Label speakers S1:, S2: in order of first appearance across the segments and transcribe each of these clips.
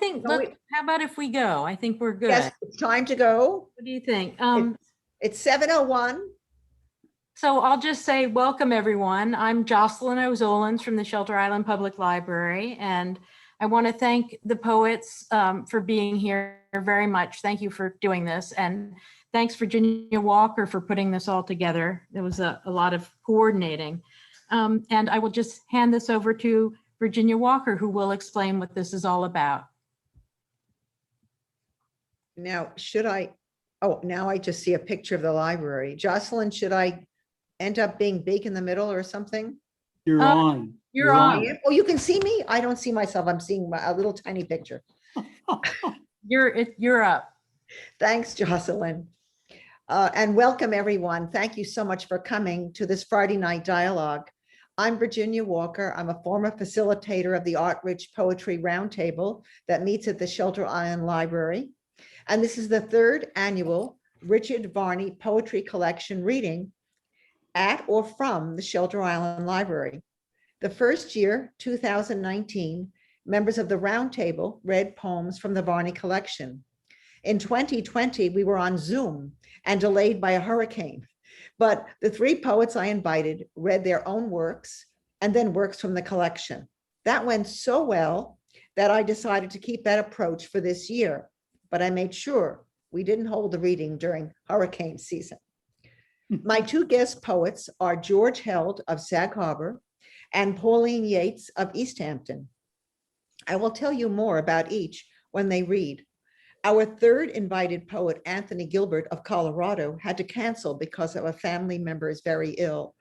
S1: think,
S2: No,
S1: how about if we go? I think we're good.
S2: Yes, it's time to go.
S1: What do you think?
S2: It's 7:01.
S1: So I'll just say, welcome everyone. I'm Jocelyn O'Zolins from the Shelter Island Public Library, and I want to thank the poets for being here very much. Thank you for doing this, and thanks Virginia Walker for putting this all together. There was a lot of coordinating. And I will just hand this over to Virginia Walker, who will explain what this is all about.
S2: Now, now I just see a picture of the library. Jocelyn, should I end up being big in the middle or something?
S3: You're on.
S1: You're on.
S2: Oh, you can see me? I don't see myself. I'm seeing a little tiny picture.
S1: You're up.
S2: Thanks, Jocelyn. And welcome everyone. Thank you so much for coming to this Friday night dialogue. I'm Virginia Walker. I'm a former facilitator of the Art-Rich Poetry Roundtable that meets at the Shelter Island Library. And this is the third annual Richard Varney Poetry Collection reading at or from the Shelter Island Library. The first year, 2019, members of the Roundtable read poems from the Varney collection. In 2020, we were on Zoom and delayed by a hurricane. But the three poets I invited read their own works and then works from the collection. That went so well that I decided to keep that approach for this year, but I made sure we didn't hold the reading during hurricane season. My two guest poets are George Held of Sag Harbor and Pauline Yates of East Hampton. I will tell you more about each when they read. Our third invited poet, Anthony Gilbert of Colorado, had to cancel because of a family member is very ill.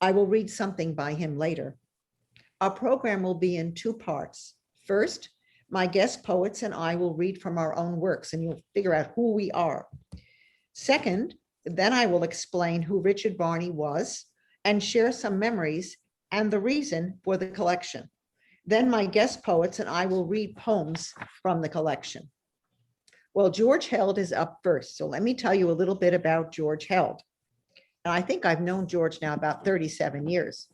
S2: I will read something by him later. Our program will be in two parts. First, my guest poets and I will read from our own works, and you'll figure out who we are. Second, then I will explain who Richard Varney was and share some memories and the reason for the collection. Then my guest poets and I will read poems from the collection. Well, George Held is up first. So let me tell you a little bit about George Held. And I think I've known George now about 37 years.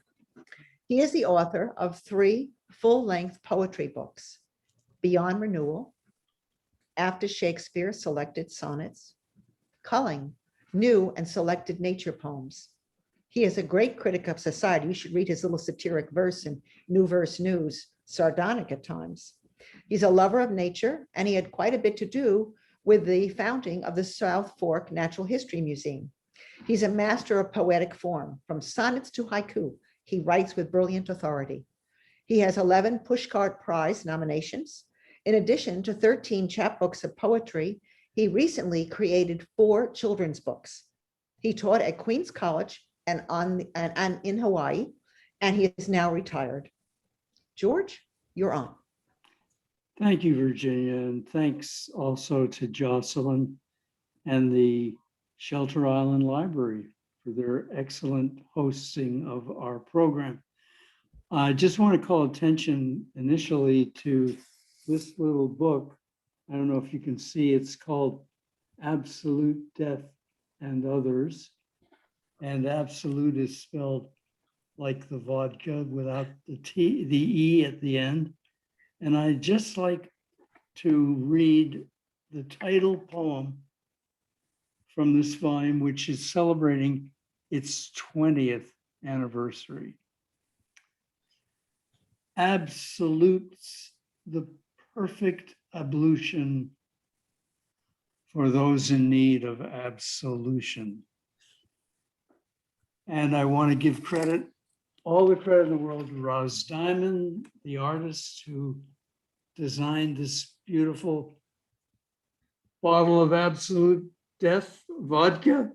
S2: He is the author of 3 full-length poetry books: Beyond Renewal, After Shakespeare Selected Sonnets, Culling, New and Selected Nature Poems. He is a great critic of society. You should read his little satiric verse in New Verse News, sardonic at times. He's a lover of nature, and he had quite a bit to do with the founding of the South Fork Natural History Museum. He's a master of poetic form. From sonnets to haiku, he writes with brilliant authority. He has 11 Pushcart Prize nominations. In addition to 13 chapbooks of poetry, he recently created 4 children's books. He taught at Queens College and in Hawaii, and he is now retired. George, you're on.
S3: Thank you, Virginia, and thanks also to Jocelyn and the Shelter Island Library for their excellent hosting of our program. I just want to call attention initially to this little book. I don't know if you can see, it's called Absolute Death and Others. And absolute is spelled like the vodka without the E at the end. And I'd just like to read the title poem from this volume, which is celebrating its 20th anniversary. Absolute's the perfect ablution for those in need of absolution. And I want to give credit, all the credit in the world, to Roz Diamond, the artist who designed this beautiful bottle of Absolute Death vodka.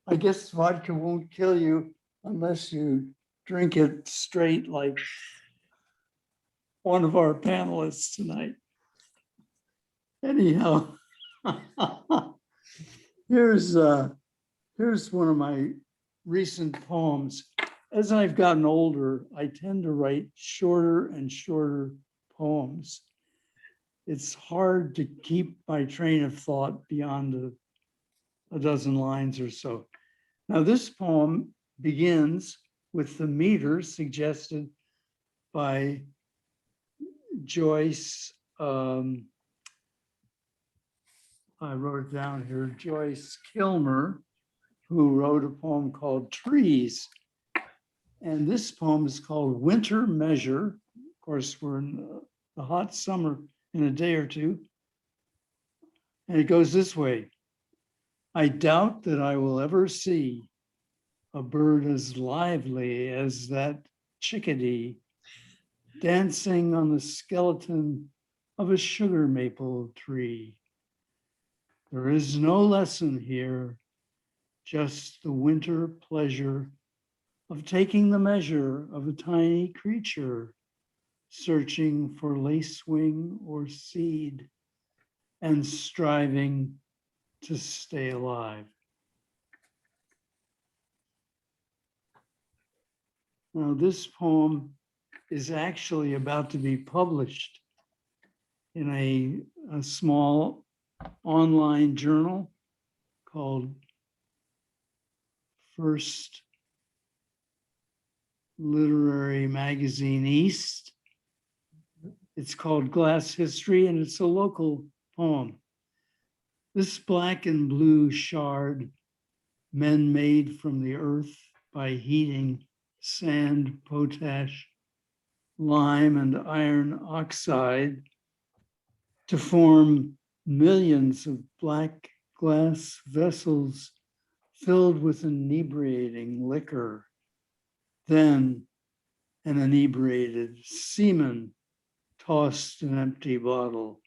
S3: I guess vodka won't kill you unless you drink it straight like one of our panelists tonight. Anyhow, here's one of my recent poems. As I've gotten older, I tend to write shorter and shorter poems. It's hard to keep my train of thought beyond a dozen lines or so. Now, this poem begins with the meter suggested by Joyce I wrote it down here, Joyce Kilmer, who wrote a poem called Trees. And this poem is called Winter Measure. Of course, we're in the hot summer in a day or two. And it goes this way. I doubt that I will ever see a bird as lively as that chickadee dancing on the skeleton of a sugar maple tree. There is no lesson here, just the winter pleasure of taking the measure of a tiny creature, searching for lacewing or seed and striving to stay alive. Now, this poem is actually about to be published in a small online journal called First Literary Magazine East. It's called Glass History, and it's a local poem. This black and blue shard men made from the earth by heating sand, potash, lime, and iron oxide to form millions of black glass vessels filled with inebriating liquor. Then an inebriated seaman tossed an empty bottle,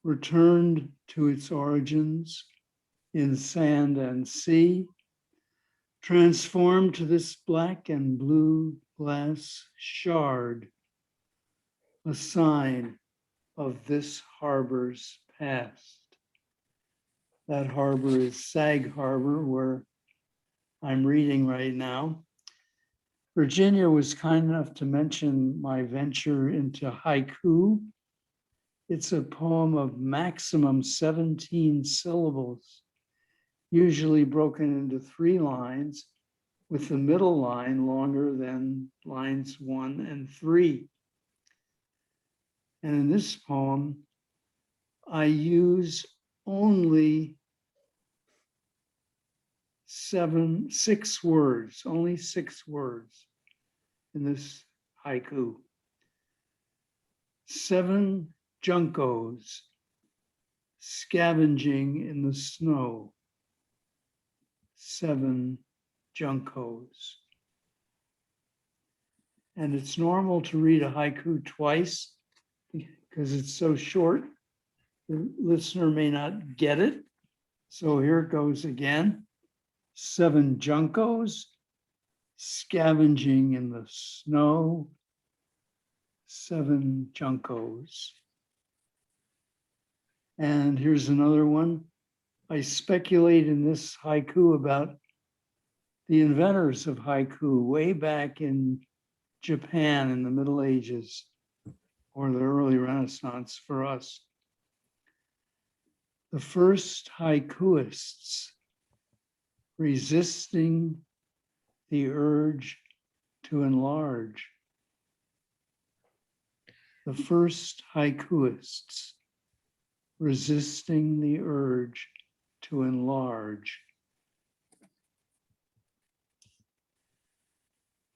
S3: returned to its origins in sand and sea, transformed to this black and blue glass shard, a sign of this harbor's past. That harbor is Sag Harbor, where I'm reading right now. Virginia was kind enough to mention my venture into haiku. It's a poem of maximum 17 syllables, usually broken into 3 lines, with the middle line longer than lines 1 and 3. And in this poem, I use only 6 words, only 6 words in this haiku. 7 juncos scavenging in the snow. 7 juncos. And it's normal to read a haiku twice because it's so short. The listener may not get it. So here it goes again. 7 juncos scavenging in the snow. 7 juncos. And here's another one. I speculate in this haiku about the inventors of haiku way back in Japan in the Middle Ages or the early Renaissance for us. The first haikuists resisting the urge to enlarge. The first haikuists resisting the urge to enlarge.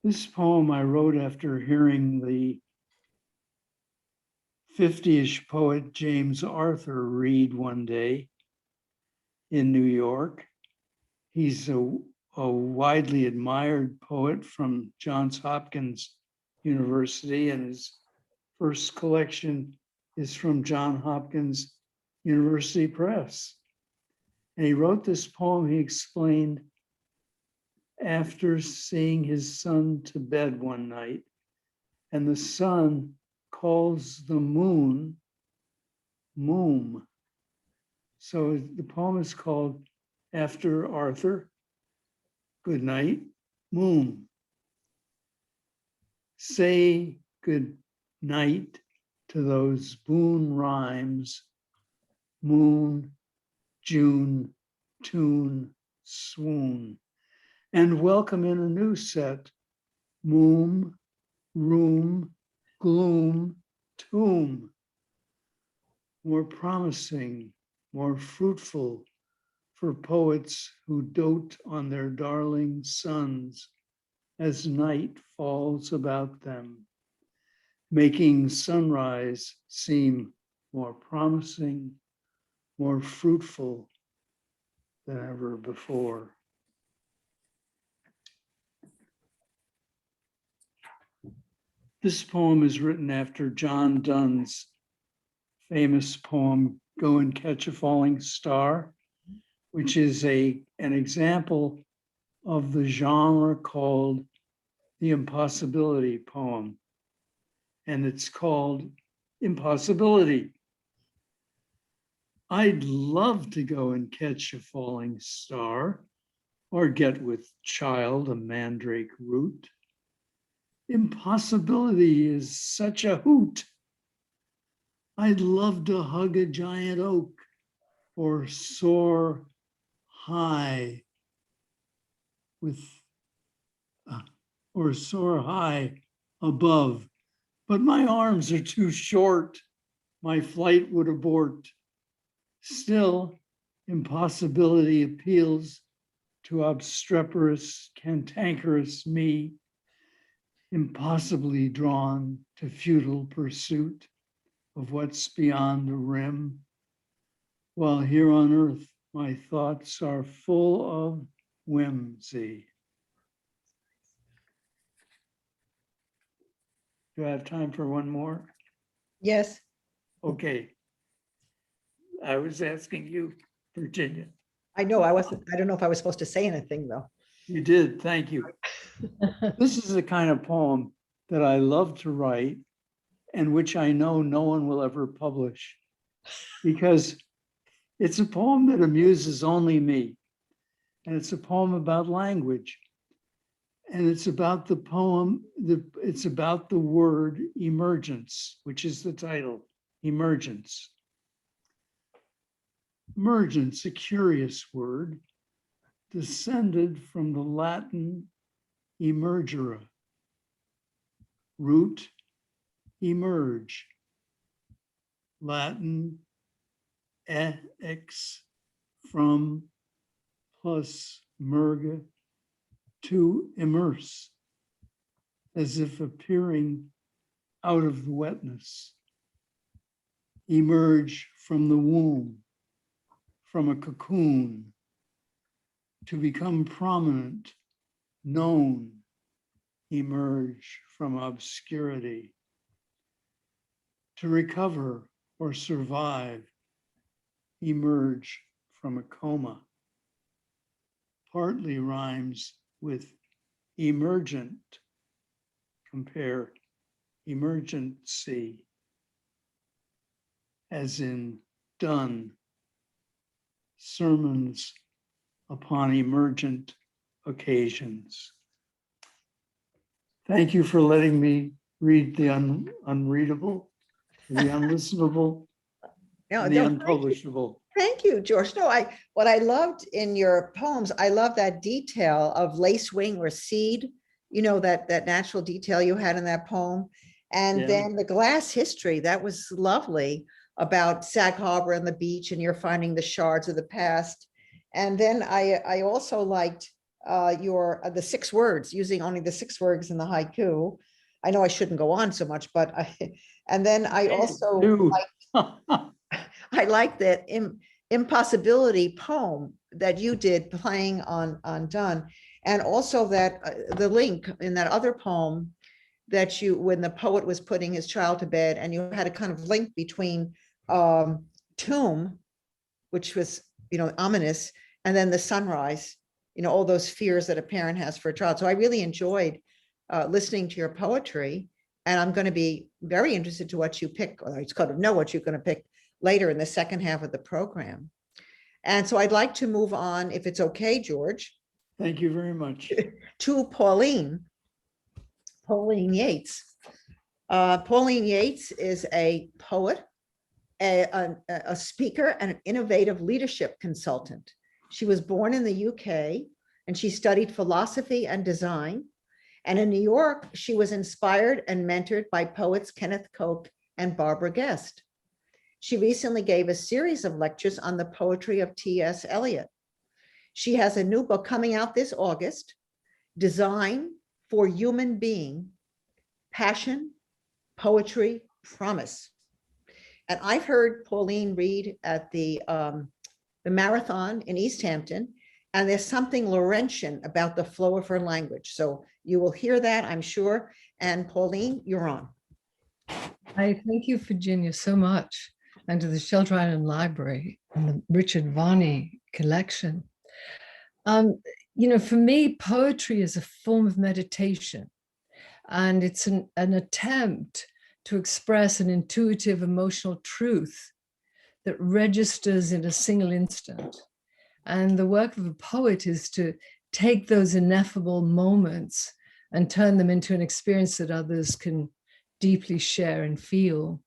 S3: This poem I wrote after hearing the 50-ish poet James Arthur read one day in New York. He's a widely admired poet from Johns Hopkins University, and his first collection is from Johns Hopkins University Press. And he wrote this poem, he explained, after seeing his son to bed one night, and the son calls the moon, Moom. So the poem is called After Arthur, Good Night, Moom. Say good night to those boon rhymes, moon, June, tune, swoon, and welcome in a new set, moom, room, gloom, tomb. more promising, more fruitful for poets who dote on their darling sons as night falls about them, making sunrise seem more promising, more fruitful than ever before. This poem is written after John Donne's famous poem, Go and Catch a Falling Star, which is an example of the genre called the impossibility poem. And it's called Impossibility. I'd love to go and catch a falling star or get with child a mandrake root. Impossibility is such a hoot. I'd love to hug a giant oak or soar high with, or soar high above, but my arms are too short. My flight would abort. Still, impossibility appeals to obstreperous, cantankerous me, impossibly drawn to futile pursuit of what's beyond the rim, while here on earth my thoughts are full of whimsy. Do I have time for one more?
S2: Yes.
S3: Okay. I was asking you, Virginia.
S2: I know I don't know if I was supposed to say anything though.
S3: You did, thank you. This is the kind of poem that I love to write and which I know no one will ever publish because it's a poem that amuses only me. And it's a poem about language. And it's about the poem, it's about the word emergence, which is the title, emergence. Emergence, a curious word, descended from the Latin emergere, root emerge, Latin ex, from, plus merge, to immerse, as if appearing out of the wetness, emerge from the womb, from a cocoon, to become prominent, known, emerge from obscurity, to recover or survive, emerge from a coma. Partly rhymes with emergent, compare emergency, as in done, sermons upon emergent occasions. Thank you for letting me read the unreadable, the unlistenable,
S2: No,
S3: and the
S2: no,
S3: unpublishable.
S2: thank you, George. No, what I loved in your poems, I love that detail of lace wing or seed, you know, that natural detail you had in that poem. And
S3: Yeah.
S2: then the glass history, that was lovely about Sag Harbor and the beach, and you're finding the shards of the past. And then I also liked the 6 words, using only the 6 words in the haiku. I know I shouldn't go on so much, but and then I also I like that impossibility poem that you did playing on Donne, and also that the link in that other poem that when the poet was putting his child to bed, and you had a kind of link between tomb, which was, you know, ominous, and then the sunrise, you know, all those fears that a parent has for a child. So I really enjoyed listening to your poetry, and I'm going to be very interested to what you pick, or I kind of know what you're going to pick later in the second half of the program. And so I'd like to move on, if it's okay, George.
S3: Thank you very much.
S2: To Pauline Yates. Pauline Yates is a poet, a speaker, and an innovative leadership consultant. She was born in the UK, and she studied philosophy and design. And in New York, she was inspired and mentored by poets Kenneth Koch and Barbara Guest. She recently gave a series of lectures on the poetry of T.S. Eliot. She has a new book coming out this August, Design for Human Being, Passion, Poetry, Promise. And I've heard Pauline read at the marathon in East Hampton, and there's something Laurentian about the flow of her language. So you will hear that, I'm sure. And Pauline, you're on.
S4: I thank you, Virginia, so much, and to the Shelter Island Library and the Richard Varney collection. For me, poetry is a form of meditation, and it's an attempt to express an intuitive emotional truth that registers in a single instant. And the work of a poet is to take those ineffable moments and turn them into an experience that others can deeply share and feel.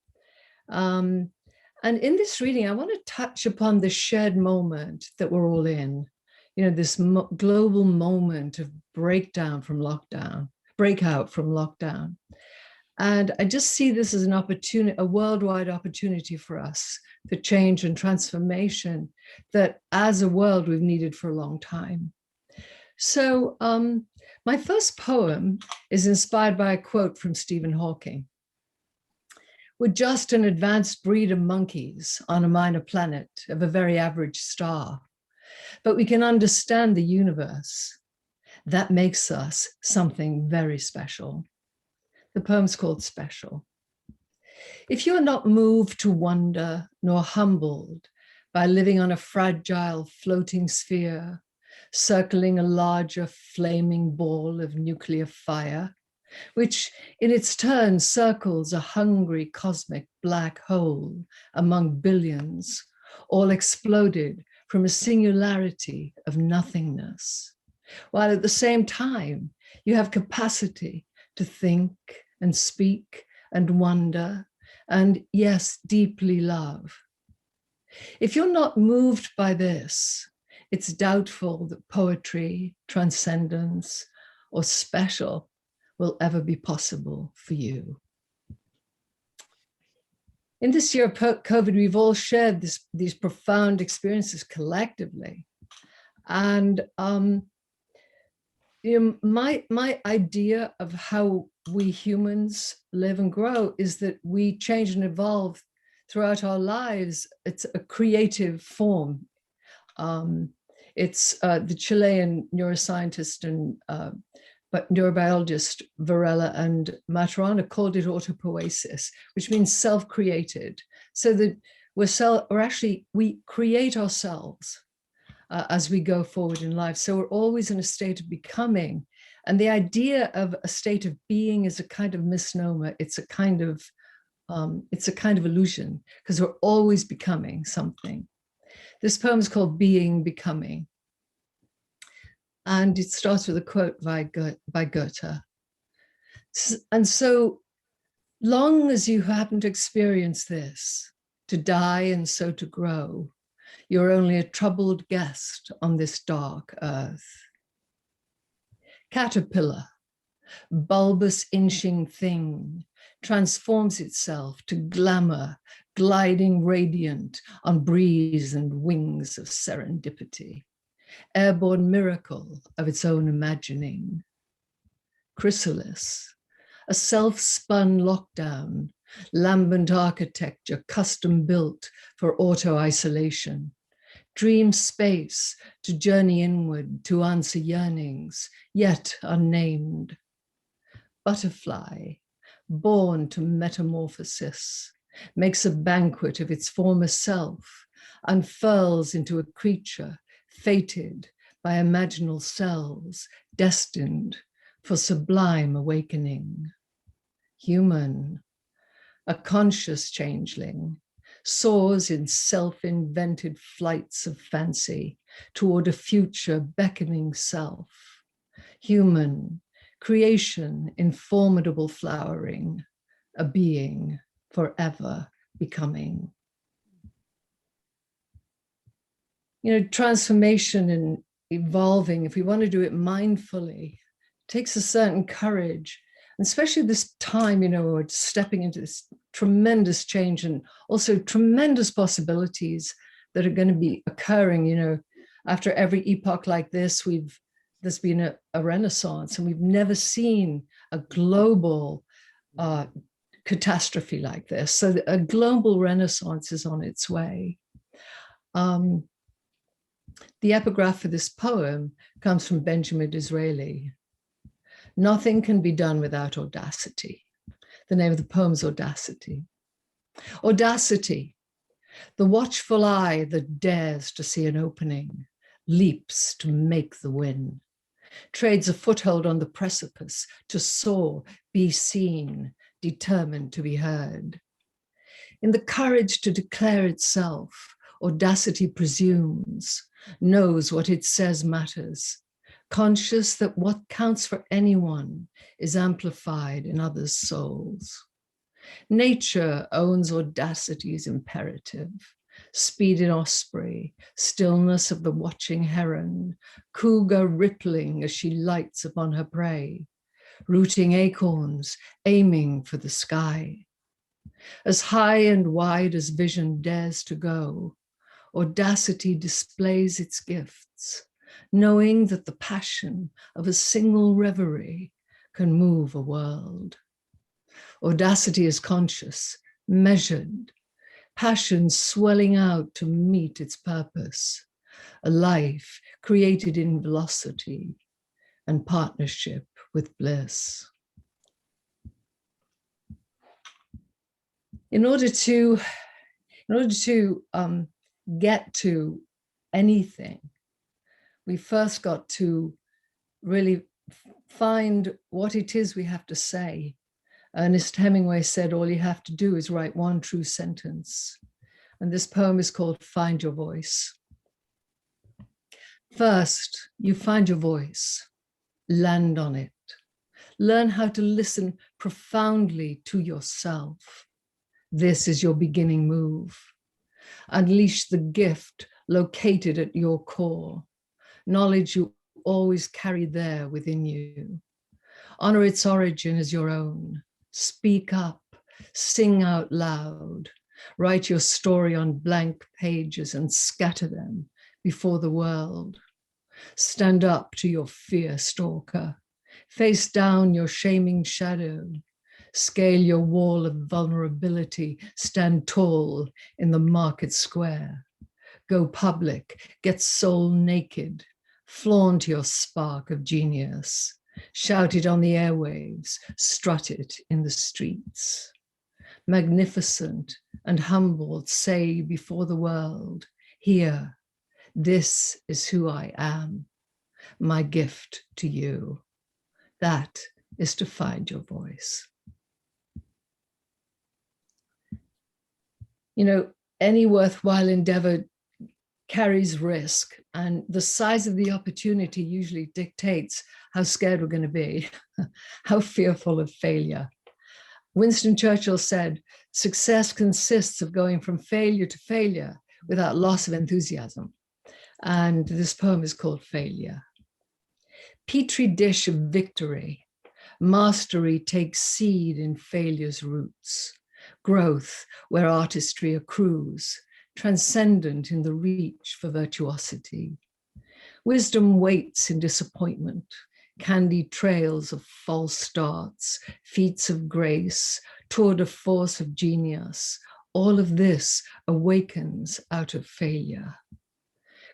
S4: And in this reading, I want to touch upon the shared moment that we're all in, this global moment of breakout from lockdown. And I just see this as an opportunity, a worldwide opportunity for us for change and transformation that as a world we've needed for a long time. So my first poem is inspired by a quote from Stephen Hawking. We're just an advanced breed of monkeys on a minor planet of a very average star, but we can understand the universe. That makes us something very special. The poem's called Special. If you're not moved to wonder nor humbled by living on a fragile floating sphere, circling a larger flaming ball of nuclear fire, which in its turn circles a hungry cosmic black hole among billions, all exploded from a singularity of nothingness, while at the same time you have capacity to think and speak and wonder and, yes, deeply love. If you're not moved by this, it's doubtful that poetry, transcendence, or special will ever be possible for you. In this year of COVID, we've all shared these profound experiences collectively. And my idea of how we humans live and grow is that we change and evolve throughout our lives. It's a creative form. It's the Chilean neuroscientist and neurobiologist Varela and Maturana called it autopoiesis, which means self-created. So that we create ourselves as we go forward in life. So we're always in a state of becoming. And the idea of a state of being is a kind of misnomer. It's a kind of illusion, because we're always becoming something. This poem is called Being Becoming. And it starts with a quote by Goethe. And so long as you happen to experience this, to die and so to grow, you're only a troubled guest on this dark earth. Caterpillar, bulbous inching thing, transforms itself to glamour, gliding radiant on breeze and wings of serendipity, airborne miracle of its own imagining. Chrysalis, a self-spun lockdown, lambent architecture custom built for auto-isolation, dream space to journey inward to answer yearnings, yet unnamed. Butterfly, born to metamorphosis, makes a banquet of its former self, unfurls into a creature fated by imaginal cells, destined for sublime awakening. Human, a conscious changeling, soars in self-invented flights of fancy toward a future beckoning self. Human, creation in formidable flowering, a being forever becoming. Transformation and evolving, if we want to do it mindfully, takes a certain courage especially this time, we're stepping into this tremendous change and also tremendous possibilities that are going to be occurring. After every epoch like this, there's been a renaissance, and we've never seen a global catastrophe like this. So a global renaissance is on its way. The epigraph for this poem comes from Benjamin Disraeli. Nothing can be done without audacity. The name of the poem is Audacity. Audacity, the watchful eye that dares to see an opening, leaps to make the win, trades a foothold on the precipice to soar, be seen, determined to be heard. In the courage to declare itself, audacity presumes, knows what it says matters, conscious that what counts for anyone is amplified in others' souls. Nature owns audacity's imperative, speed in osprey, stillness of the watching heron, cougar rippling as she lights upon her prey, rooting acorns, aiming for the sky. As high and wide as vision dares to go, audacity displays its gifts, knowing that the passion of a single reverie can move a world. Audacity is conscious, measured, passion swelling out to meet its purpose, a life created in velocity and partnership with bliss. In order to get to anything, we first got to really find what it is we have to say. Ernest Hemingway said, all you have to do is write one true sentence. And this poem is called Find Your Voice. First, you find your voice, land on it. Learn how to listen profoundly to yourself. This is your beginning move. Unleash the gift located at your core, knowledge you always carry there within you. Honor its origin as your own. Speak up, sing out loud, write your story on blank pages and scatter them before the world. Stand up to your fear stalker, face down your shaming shadow, scale your wall of vulnerability, stand tall in the market square, go public, get soul naked, flaunt your spark of genius, shout it on the airwaves, strut it in the streets. Magnificent and humbled, say before the world, here, this is who I am, my gift to you. That is to find your voice. Any worthwhile endeavor carries risk, and the size of the opportunity usually dictates how scared we're going to be, how fearful of failure. Winston Churchill said, success consists of going from failure to failure without loss of enthusiasm. And this poem is called Failure. Petri dish of victory, mastery takes seed in failure's roots, growth where artistry accrues, transcendent in the reach for virtuosity. Wisdom waits in disappointment, candied trails of false starts, feats of grace, tour de force of genius. All of this awakens out of failure.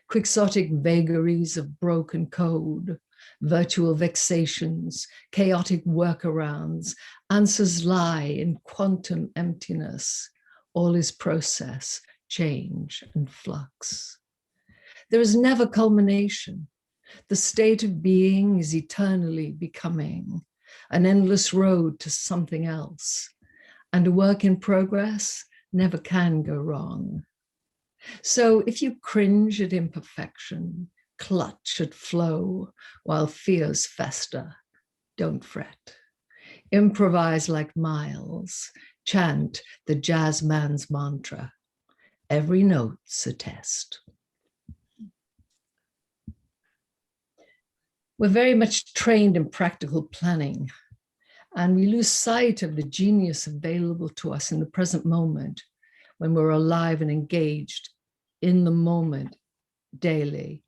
S4: Quixotic vagaries of broken code, virtual vexations, chaotic workarounds, answers lie in quantum emptiness. All is process, change, and flux. There is never culmination. The state of being is eternally becoming, an endless road to something else, and a work in progress never can go wrong. So if you cringe at imperfection, clutch at flow while fears fester, don't fret. Improvise like Miles, chant the jazz man's mantra. Every note's a test. We're very much trained in practical planning, And we lose sight of the genius available to us in the present moment when we're alive and engaged in the moment daily.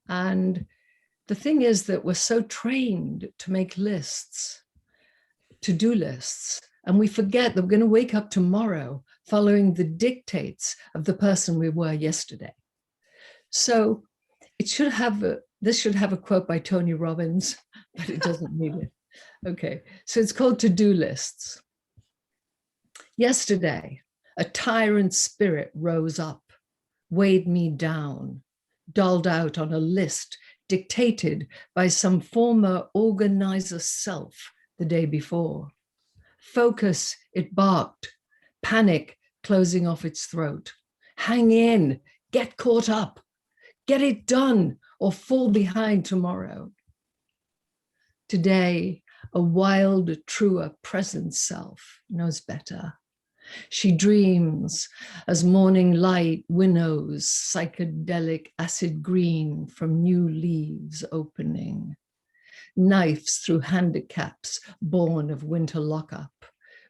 S4: And the thing is that we're so trained to make lists, to-do lists, and we forget that we're going to wake up tomorrow following the dictates of the person we were yesterday. So this should have a quote by Tony Robbins, but it doesn't need it. Okay, so it's called to-do lists. Yesterday, a tyrant spirit rose up, weighed me down, doled out on a list dictated by some former organizer self the day before. Focus, it barked, panic closing off its throat. Hang in, get caught up, get it done, or fall behind tomorrow. Today, a wild, truer present self knows better. She dreams as morning light winnows psychedelic acid green from new leaves opening. Knifes through handicaps born of winter lockup,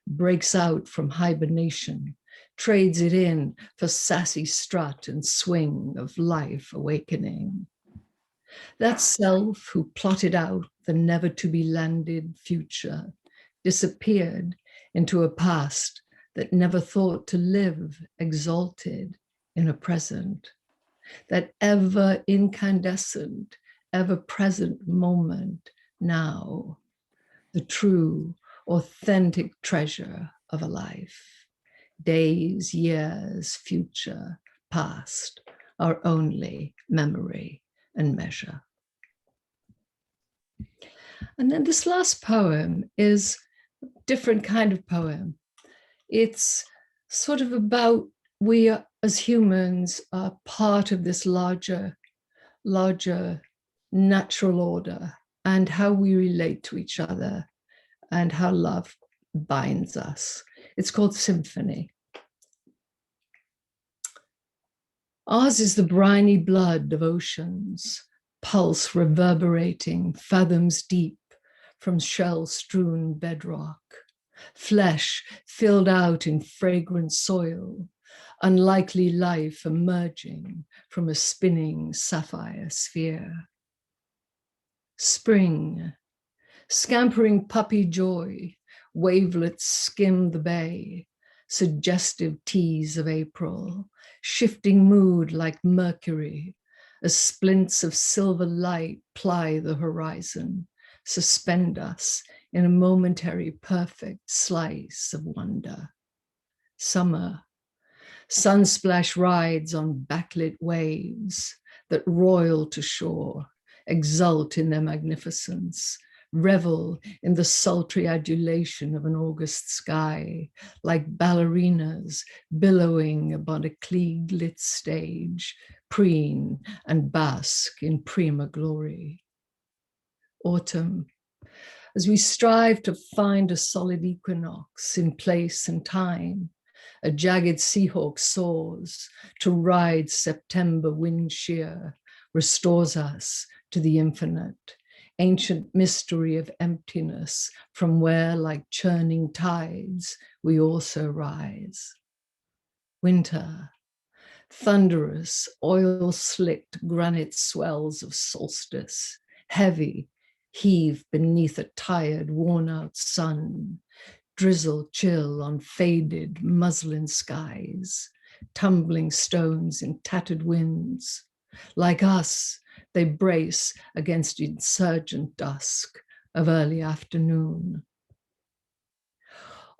S4: breaks out from hibernation, trades it in for sassy strut and swing of life awakening. That self who plotted out the never to be landed future disappeared into a past that never thought to live exalted in a present. That ever incandescent, ever present moment now, the true, authentic treasure of a life. Days, years, future, past are only memory and measure. And then this last poem is a different kind of poem. It's sort of about we as humans are part of this larger natural order and how we relate to each other and how love binds us. It's called Symphony. Ours is the briny blood of oceans, pulse reverberating fathoms deep from shell-strewn bedrock, flesh filled out in fragrant soil, unlikely life emerging from a spinning sapphire sphere. Spring, scampering puppy joy, wavelets skim the bay, suggestive tease of April, shifting mood like mercury, as splints of silver light ply the horizon, suspend us in a momentary perfect slice of wonder. Summer, sunsplash rides on backlit waves that roil to shore, exult in their magnificence, revel in the sultry adulation of an August sky, like ballerinas billowing upon a Klieg-lit stage, preen and bask in prima glory. Autumn, as we strive to find a solid equinox in place and time, a jagged seahawk soars to ride September wind shear, restores us to the infinite, ancient mystery of emptiness from where, like churning tides, we also rise. Winter, thunderous, oil-slicked granite swells of solstice, heavy, heave beneath a tired, worn-out sun, drizzle chill on faded muslin skies, tumbling stones in tattered winds. Like us, they brace against insurgent dusk of early afternoon.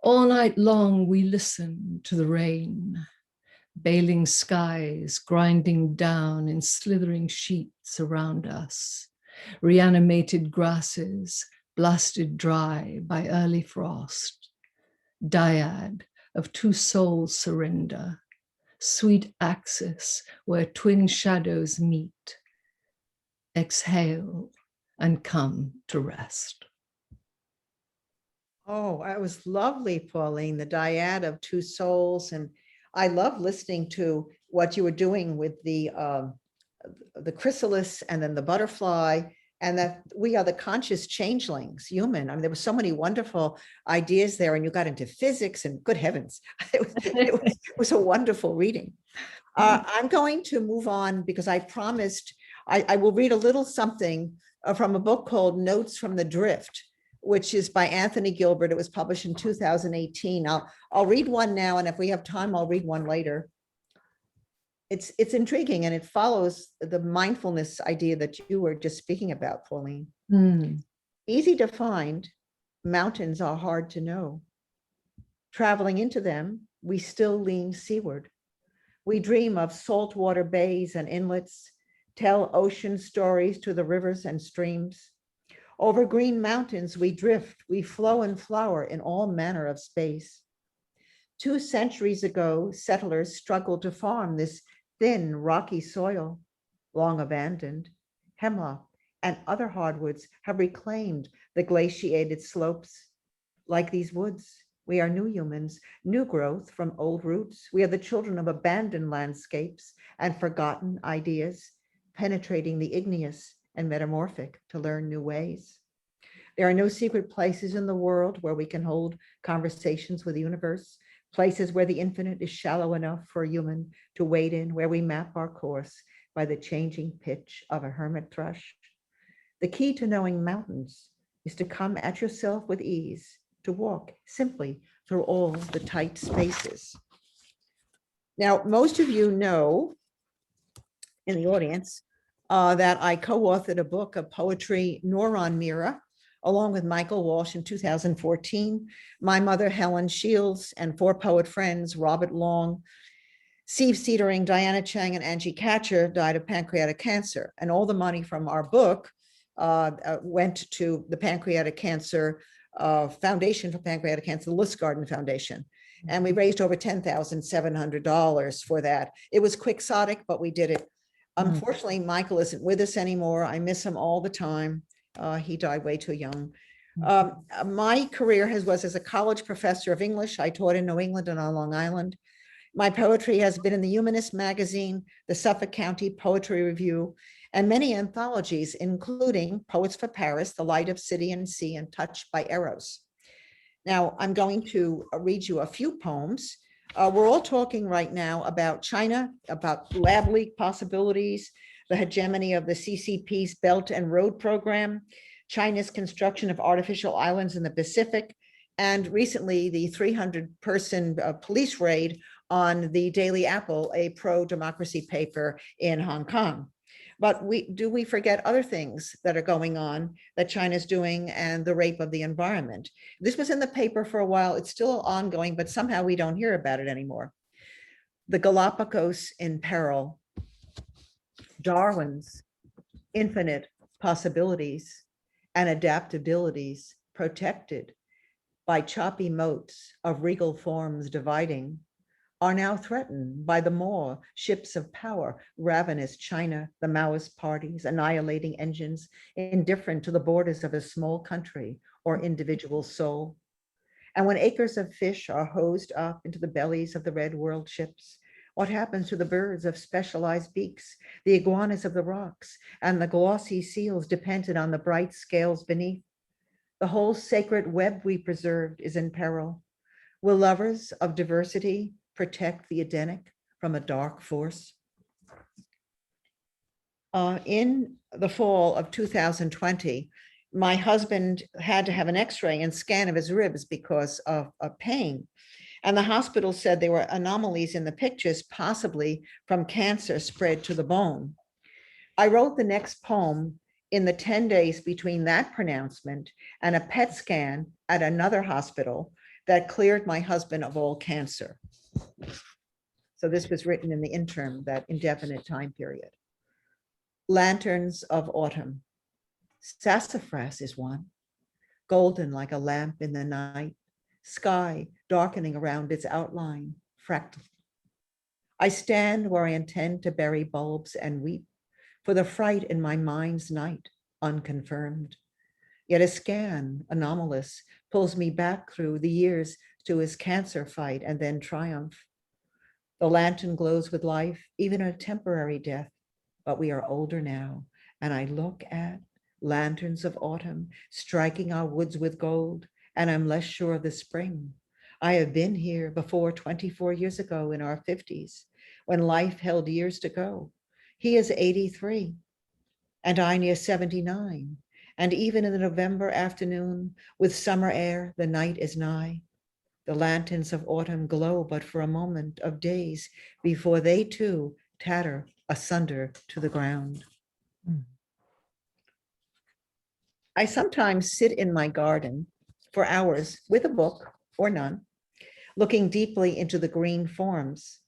S4: All night long we listen to the rain, bailing skies grinding down in slithering sheets around us, reanimated grasses blasted dry by early frost, dyad of two souls surrender, sweet axis where twin shadows meet, exhale and come to rest.
S2: Oh, that was lovely, Pauline, the dyad of two souls. And I love listening to what you were doing with the chrysalis and then the butterfly and that we are the conscious changelings, human. I mean, there were so many wonderful ideas there, and you got into physics, and good heavens, it was a wonderful reading. I'm going to move on because I promised I will read a little something from a book called Notes from the Drift, which is by Anthony Gilbert. It was published in 2018. I'll read one now, and if we have time, I'll read one later. It's intriguing, and it follows the mindfulness idea that you were just speaking about, Pauline. Easy to find, mountains are hard to know. Traveling into them, we still lean seaward. We dream of saltwater bays and inlets, tell ocean stories to the rivers and streams. Over green mountains we drift, we flow and flower in all manner of space. 2 centuries ago, settlers struggled to farm this thin, rocky soil, long abandoned. Hemlock and other hardwoods have reclaimed the glaciated slopes. Like these woods, we are new humans, new growth from old roots. We are the children of abandoned landscapes and forgotten ideas, penetrating the igneous and metamorphic to learn new ways. There are no secret places in the world where we can hold conversations with the universe, places where the infinite is shallow enough for a human to wade in, where we map our course by the changing pitch of a hermit thrush. The key to knowing mountains is to come at yourself with ease, to walk simply through all the tight spaces. Now, most of you know in the audience that I co-authored a book of poetry, Neuron Mirror, along with Michael Walsh in 2014. My mother, Helen Shields, and 4 poet friends, Robert Long, Steve Cedering, Diana Chang, and Angie Katcher, died of pancreatic cancer. And all the money from our book went to the Pancreatic Cancer Foundation for Pancreatic Cancer, the Lustgarten Foundation. And we raised over $10,700 for that. It was quixotic, but we did it. Unfortunately, Michael isn't with us anymore. I miss him all the time. He died way too young. My career was as a college professor of English. I taught in New England and on Long Island. My poetry has been in the Humanist magazine, the Suffolk County Poetry Review, and many anthologies, including Poets for Paris, The Light of City and Sea, and Touched by Eros. Now, I'm going to read you a few poems. We're all talking right now about China, about lab leak possibilities, the hegemony of the CCP's Belt and Road Program, China's construction of artificial islands in the Pacific, and recently the 300-person police raid on the Daily Apple, a pro-democracy paper in Hong Kong. But do we forget other things that are going on that China's doing, and the rape of the environment? This was in the paper for a while. It's still ongoing, but somehow we don't hear about it anymore. The Galapagos in peril. Darwin's infinite possibilities and adaptabilities protected by choppy motes of regal forms dividing are now threatened by the more ships of power, ravenous China, the Maoist parties, annihilating engines, indifferent to the borders of a small country or individual soul. And when acres of fish are hosed up into the bellies of the red world ships, what happens to the birds of specialized beaks, the iguanas of the rocks, and the glossy seals dependent on the bright scales beneath? The whole sacred web we preserved is in peril. Will lovers of diversity protect the Edenic from a dark force? In the fall of 2020, my husband had to have an x-ray and scan of his ribs because of pain. And the hospital said there were anomalies in the pictures, possibly from cancer spread to the bone. I wrote the next poem in the 10 days between that pronouncement and a PET scan at another hospital that cleared my husband of all cancer. So this was written in the interim, that indefinite time period. Lanterns of autumn. Sassafras is one, golden like a lamp in the night, sky darkening around its outline, fractal. I stand where I intend to bury bulbs and weep for the fright in my mind's night, unconfirmed. Yet a scan, anomalous, pulls me back through the years to his cancer fight and then triumph. The lantern glows with life, even a temporary death, but we are older now, and I look at lanterns of autumn, striking our woods with gold, and I'm less sure of the spring. I have been here before 24 years ago in our 50s, when life held years to go. He is 83, and I near 79. And even in the November afternoon, with summer air, the night is nigh. The lanterns of autumn glow but for a moment of days before they too tatter asunder to the ground. I sometimes sit in my garden for hours with a book or none, looking deeply into the green forms.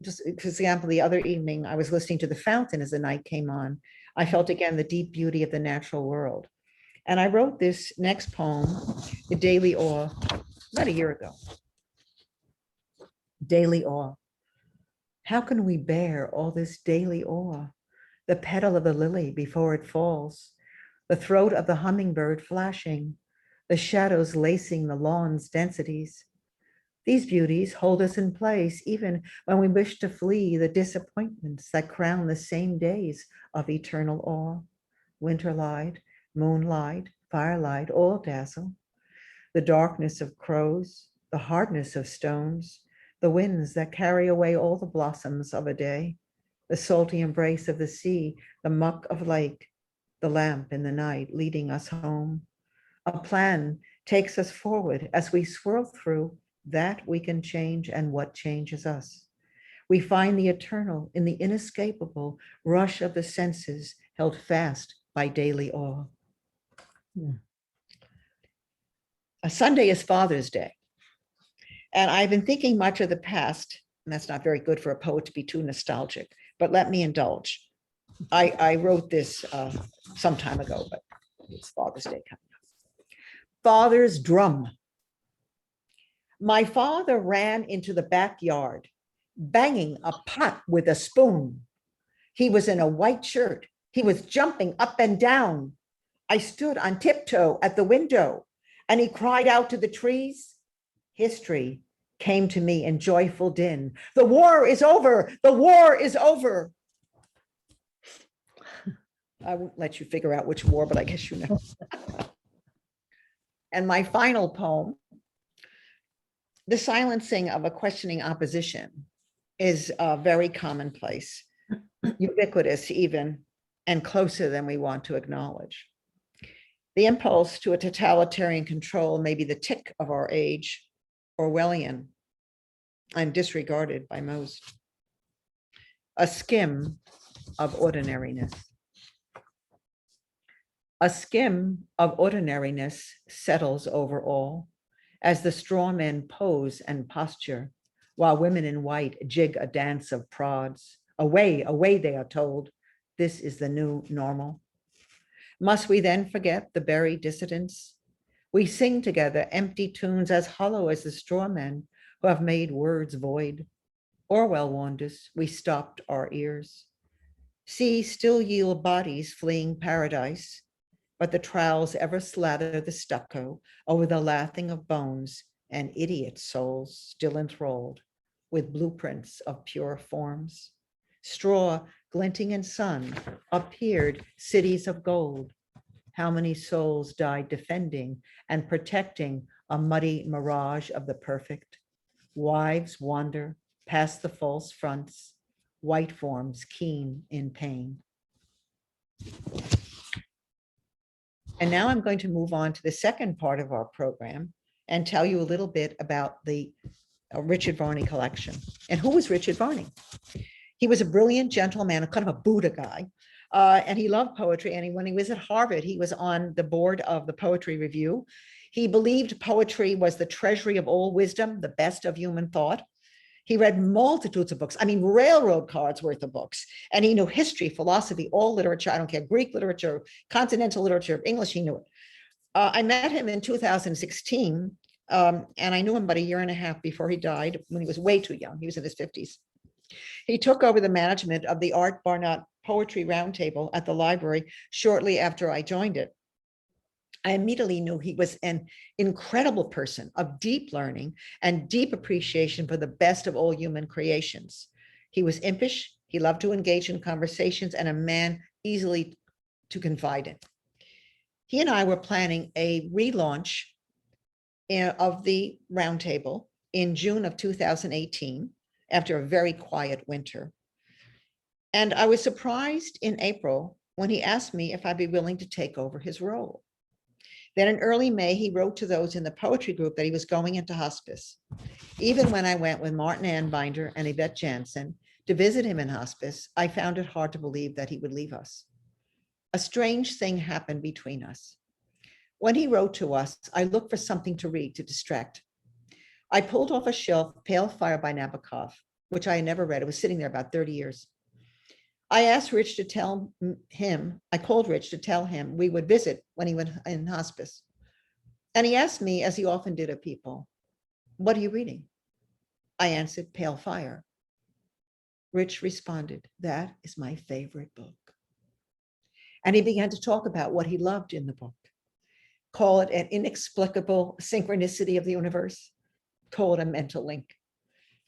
S2: Just for example, the other evening, I was listening to the fountain as the night came on. I felt again the deep beauty of the natural world. And I wrote this next poem, The Daily Awe, about a year ago. Daily awe. How can we bear all this daily awe? The petal of the lily before it falls, the throat of the hummingbird flashing, the shadows lacing the lawn's densities. These beauties hold us in place even when we wish to flee the disappointments that crown the same days of eternal awe. Winterlight, moonlight, firelight, all dazzle. The darkness of crows, the hardness of stones, the winds that carry away all the blossoms of a day, the salty embrace of the sea, the muck of lake, the lamp in the night leading us home. A plan takes us forward as we swirl through that we can change and what changes us. We find the eternal in the inescapable rush of the senses held fast by daily awe. A Sunday is Father's Day. And I've been thinking much of the past, and that's not very good for a poet to be too nostalgic, but let me indulge. I wrote this some time ago, but it's Father's Day coming up. Father's drum. My father ran into the backyard, banging a pot with a spoon. He was in a white shirt. He was jumping up and down. I stood on tiptoe at the window, and he cried out to the trees. History came to me in joyful din. The war is over. The war is over. I won't let you figure out which war, but I guess you know. And my final poem, the silencing of a questioning opposition, is very commonplace, ubiquitous even, and closer than we want to acknowledge. The impulse to a totalitarian control may be the tick of our age, Orwellian, and disregarded by most. A skim of ordinariness. A skim of ordinariness settles over all as the straw men pose and posture while women in white jig a dance of prods. Away, away, they are told. This is the new normal. Must we then forget the buried dissidents? We sing together empty tunes as hollow as the straw men who have made words void. Orwell warned us, we stopped our ears. See, still yield bodies fleeing paradise, but the trowels ever slather the stucco over the lathing of bones and idiot souls still enthralled with blueprints of pure forms. Straw glinting in sun appeared cities of gold. How many souls died defending and protecting a muddy mirage of the perfect? Wives wander past the false fronts, white forms keen in pain. And now I'm going to move on to the second part of our program and tell you a little bit about the Richard Varney collection. And who was Richard Varney? He was a brilliant gentleman, a kind of a Buddha guy, and he loved poetry. And when he was at Harvard, he was on the board of the Poetry Review. He believed poetry was the treasury of all wisdom, the best of human thought. He read multitudes of books, I mean, railroad cards worth of books. And he knew history, philosophy, all literature. I don't care, Greek literature, continental literature, English, he knew it. I met him in 2016, and I knew him about a year and a half before he died, when he was way too young. He was in his 50s. He took over the management of the Art Barnett Poetry Roundtable at the library shortly after I joined it. I immediately knew he was an incredible person of deep learning and deep appreciation for the best of all human creations. He was impish, he loved to engage in conversations, and a man easily to confide in. He and I were planning a relaunch of the roundtable in June of 2018, after a very quiet winter. And I was surprised in April when he asked me if I'd be willing to take over his role. Then in early May, he wrote to those in the poetry group that he was going into hospice. Even when I went with Martin Anbinder and Yvette Jansen to visit him in hospice, I found it hard to believe that he would leave us. A strange thing happened between us. When he wrote to us, I looked for something to read to distract. I pulled off a shelf Pale Fire by Nabokov, which I had never read. It was sitting there about 30 years. I asked Rich to tell him, I called Rich to tell him we would visit when he went in hospice. And he asked me, as he often did of people, "What are you reading?" I answered, "Pale Fire." Rich responded, "That is my favorite book." And he began to talk about what he loved in the book. Call it an inexplicable synchronicity of the universe. Call it a mental link.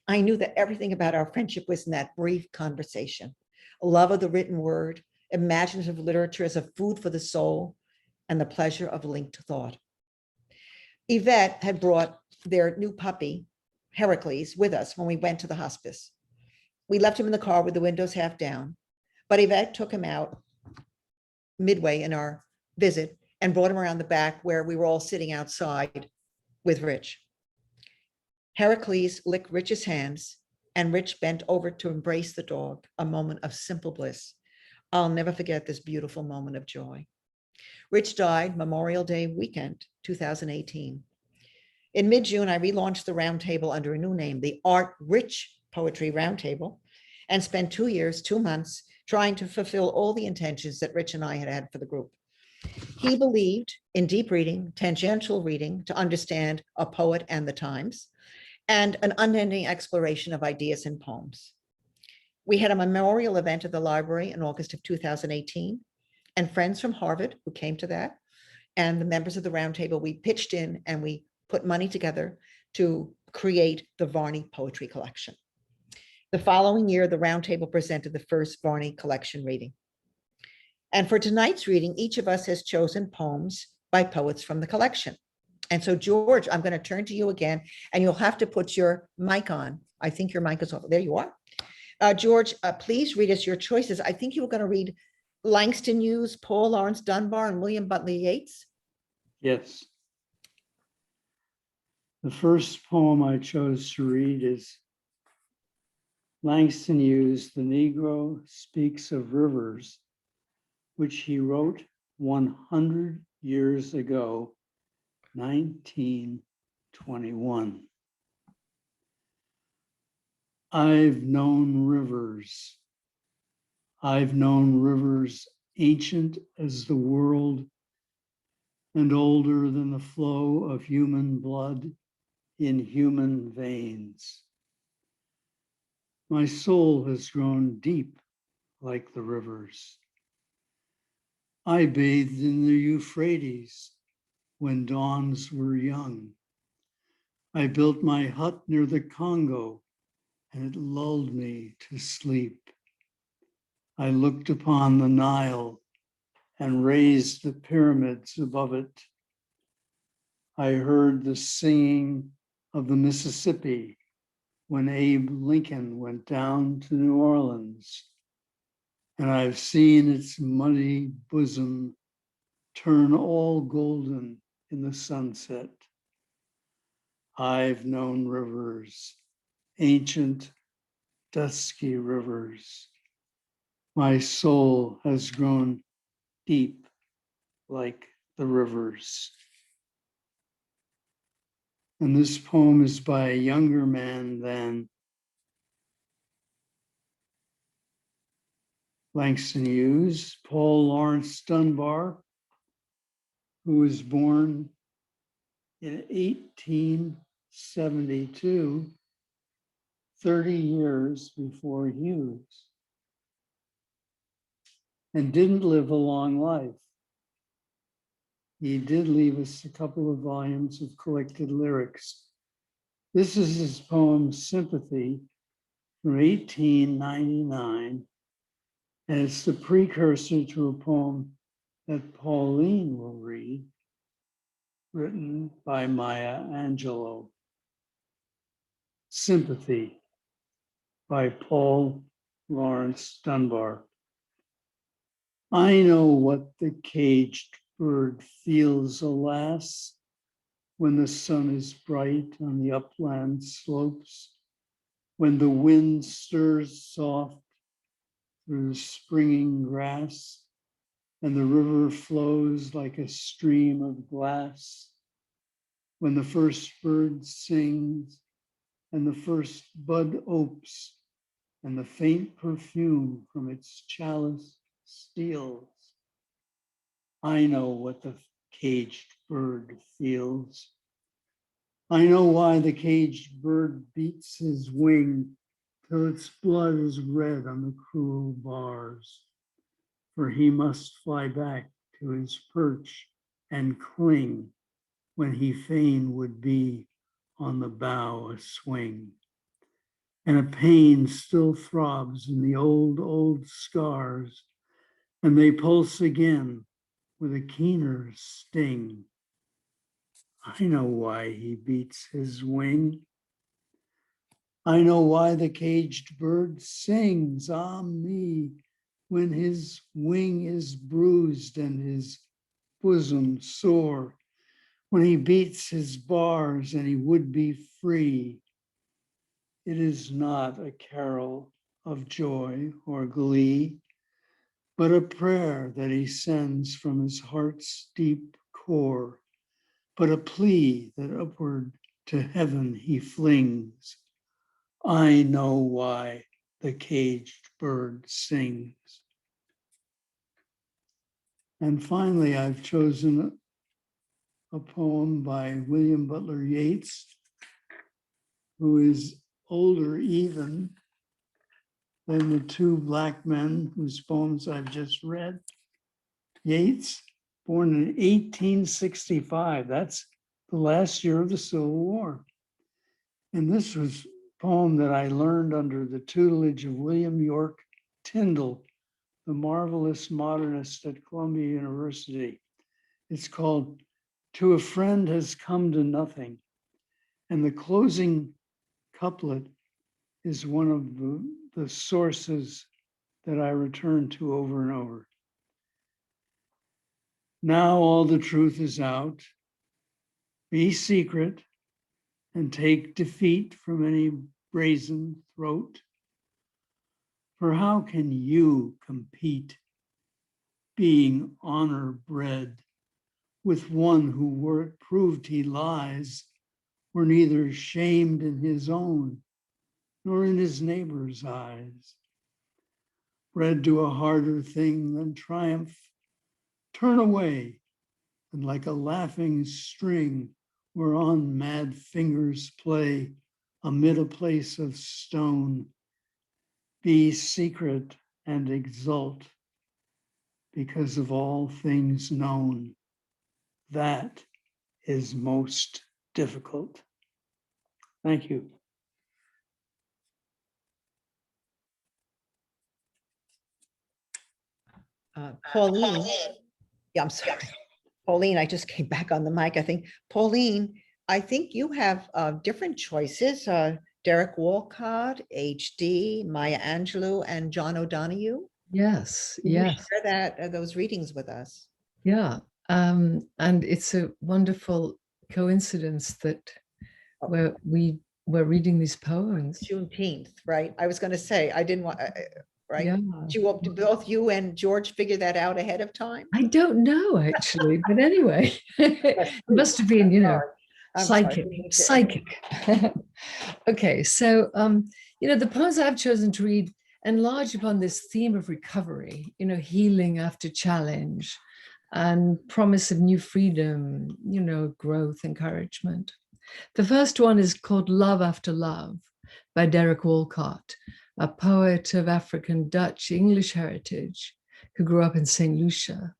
S2: I knew that everything about our friendship was in that brief conversation. Love of the written word, imaginative literature as a food for the soul, and the pleasure of linked thought. Yvette had brought their new puppy, Heracles, with us when we went to the hospice. We left him in the car with the windows half down, but Yvette took him out midway in our visit and brought him around the back where we were all sitting outside with Rich. Heracles licked Rich's hands, and Rich bent over to embrace the dog, a moment of simple bliss. I'll never forget this beautiful moment of joy. Rich died Memorial Day weekend, 2018. In mid-June, I relaunched the roundtable under a new name, the Art Rich Poetry Roundtable, and spent 2 years, 2 months trying to fulfill all the intentions that Rich and I had had for the group. He believed in deep reading, tangential reading to understand a poet and the times, and an unending exploration of ideas and poems. We had a memorial event at the library in August of 2018, and friends from Harvard who came to that, and the members of the roundtable, we pitched in and we put money together to create the Varney Poetry Collection. The following year, the roundtable presented the first Varney collection reading. And for tonight's reading, each of us has chosen poems by poets from the collection. And so, George, I'm going to turn to you again, and you'll have to put your mic on. I think your mic is off. There you are. George, please read us your choices. I think you were going to read Langston Hughes, Paul Laurence Dunbar, and William Butler Yeats.
S3: Yes. The first poem I chose to read is Langston Hughes, The Negro Speaks of Rivers, which he wrote 100 years ago, 1921. I've known rivers. I've known rivers ancient as the world and older than the flow of human blood in human veins. My soul has grown deep like the rivers. I bathed in the Euphrates when dawns were young. I built my hut near the Congo, and it lulled me to sleep. I looked upon the Nile and raised the pyramids above it. I heard the singing of the Mississippi when Abe Lincoln went down to New Orleans, and I've seen its muddy bosom turn all golden in the sunset. I've known rivers, ancient, dusky rivers. My soul has grown deep like the rivers. And this poem is by a younger man than Langston Hughes, Paul Laurence Dunbar, who was born in 1872, 30 years before Hughes, and didn't live a long life. He did leave us a couple of volumes of collected lyrics. This is his poem, Sympathy, from 1899, and it's the precursor to a poem that Pauline will read, written by Maya Angelou. Sympathy by Paul Lawrence Dunbar. I know what the caged bird feels, alas, when the sun is bright on the upland slopes, when the wind stirs soft through the springing grass, and the river flows like a stream of glass, when the first bird sings, and the first bud opes, and the faint perfume from its chalice steals. I know what the caged bird feels. I know why the caged bird beats his wing till its blood is red on the cruel bars. For he must fly back to his perch and cling when he fain would be on the bough a swing. And a pain still throbs in the old scars, and they pulse again with a keener sting. I know why he beats his wing. I know why the caged bird sings, ah me, when his wing is bruised and his bosom sore, when he beats his bars and he would be free. It is not a carol of joy or glee, but a prayer that he sends from his heart's deep core, but a plea that upward to heaven he flings. I know why the caged bird sings. And finally, I've chosen a poem by William Butler Yeats, who is older even than the two Black men whose poems I've just read. Yeats, born in 1865, that's the last year of the Civil War. And this was a poem that I learned under the tutelage of William York Tyndall, the marvelous modernist at Columbia University. It's called To a Friend Has Come to Nothing. And the closing couplet is one of the sources that I return to over and over. Now all the truth is out. Be secret and take defeat from any brazen throat. For how can you compete, being honor bred, with one who, were it proved he lies, were neither shamed in his own nor in his neighbor's eyes? Bred to a harder thing than triumph, turn away, and like a laughing string whereon mad fingers play amid a place of stone, be secret and exult because of all things known. That is most difficult. Thank you.
S2: Pauline, yeah, I'm sorry. Pauline, I just came back on the mic, I think. Pauline, I think you have different choices. Derek Walcott, HD, Maya Angelou, and John O'Donoghue.
S4: Yes,
S2: Can you
S4: yes.
S2: share those readings with us?
S4: Yeah. And it's a wonderful coincidence that we're reading these poems.
S2: Juneteenth, right? I was going to say, I didn't want, right?
S4: Yeah.
S2: Did both you and George figure that out ahead of time?
S4: I don't know actually, but anyway, it must have been,
S2: I'm sorry.
S4: psychic. Okay, so the poems I've chosen to read enlarge upon this theme of recovery, healing after challenge and promise of new freedom, growth, encouragement. The first one is called Love After Love by Derek Walcott, a poet of African, Dutch, English heritage who grew up in St. Lucia.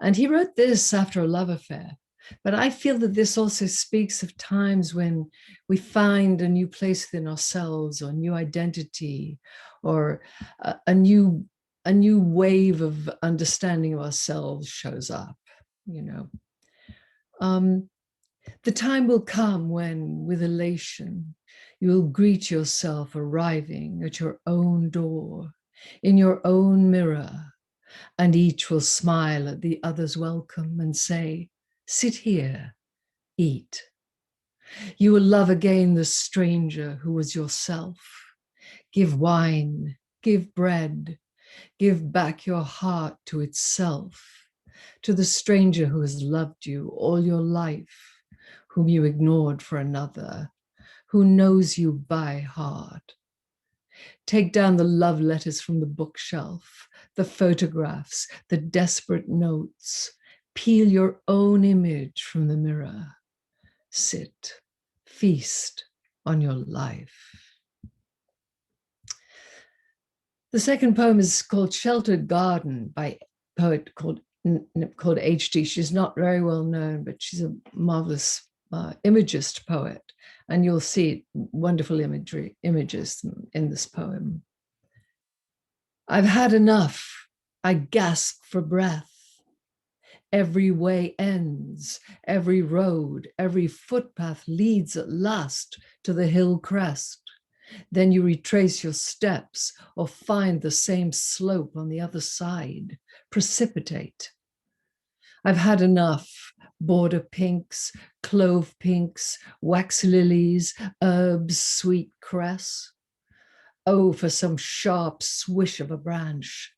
S4: And he wrote this after a love affair. But I feel that this also speaks of times when we find a new place within ourselves or new identity or a new a new wave of understanding of ourselves shows up, you know. The time will come when, with elation, you will greet yourself arriving at your own door, in your own mirror, and each will smile at the other's welcome and say, sit here, eat. You will love again the stranger who was yourself. Give wine, give bread, give back your heart to itself, to the stranger who has loved you all your life, whom you ignored for another, who knows you by heart. Take down the love letters from the bookshelf, the photographs, the desperate notes. Peel your own image from the mirror. Sit, feast on your life. The second poem is called Sheltered Garden by a poet called H.D. She's not very well known, but she's a marvelous imagist poet, and you'll see wonderful images in this poem. I've had enough. I gasp for breath. Every way ends, every road, every footpath leads at last to the hill crest. Then you retrace your steps or find the same slope on the other side, precipitate. I've had enough. Border pinks, clove pinks, wax lilies, herbs, sweet cress. Oh, for some sharp swish of a branch.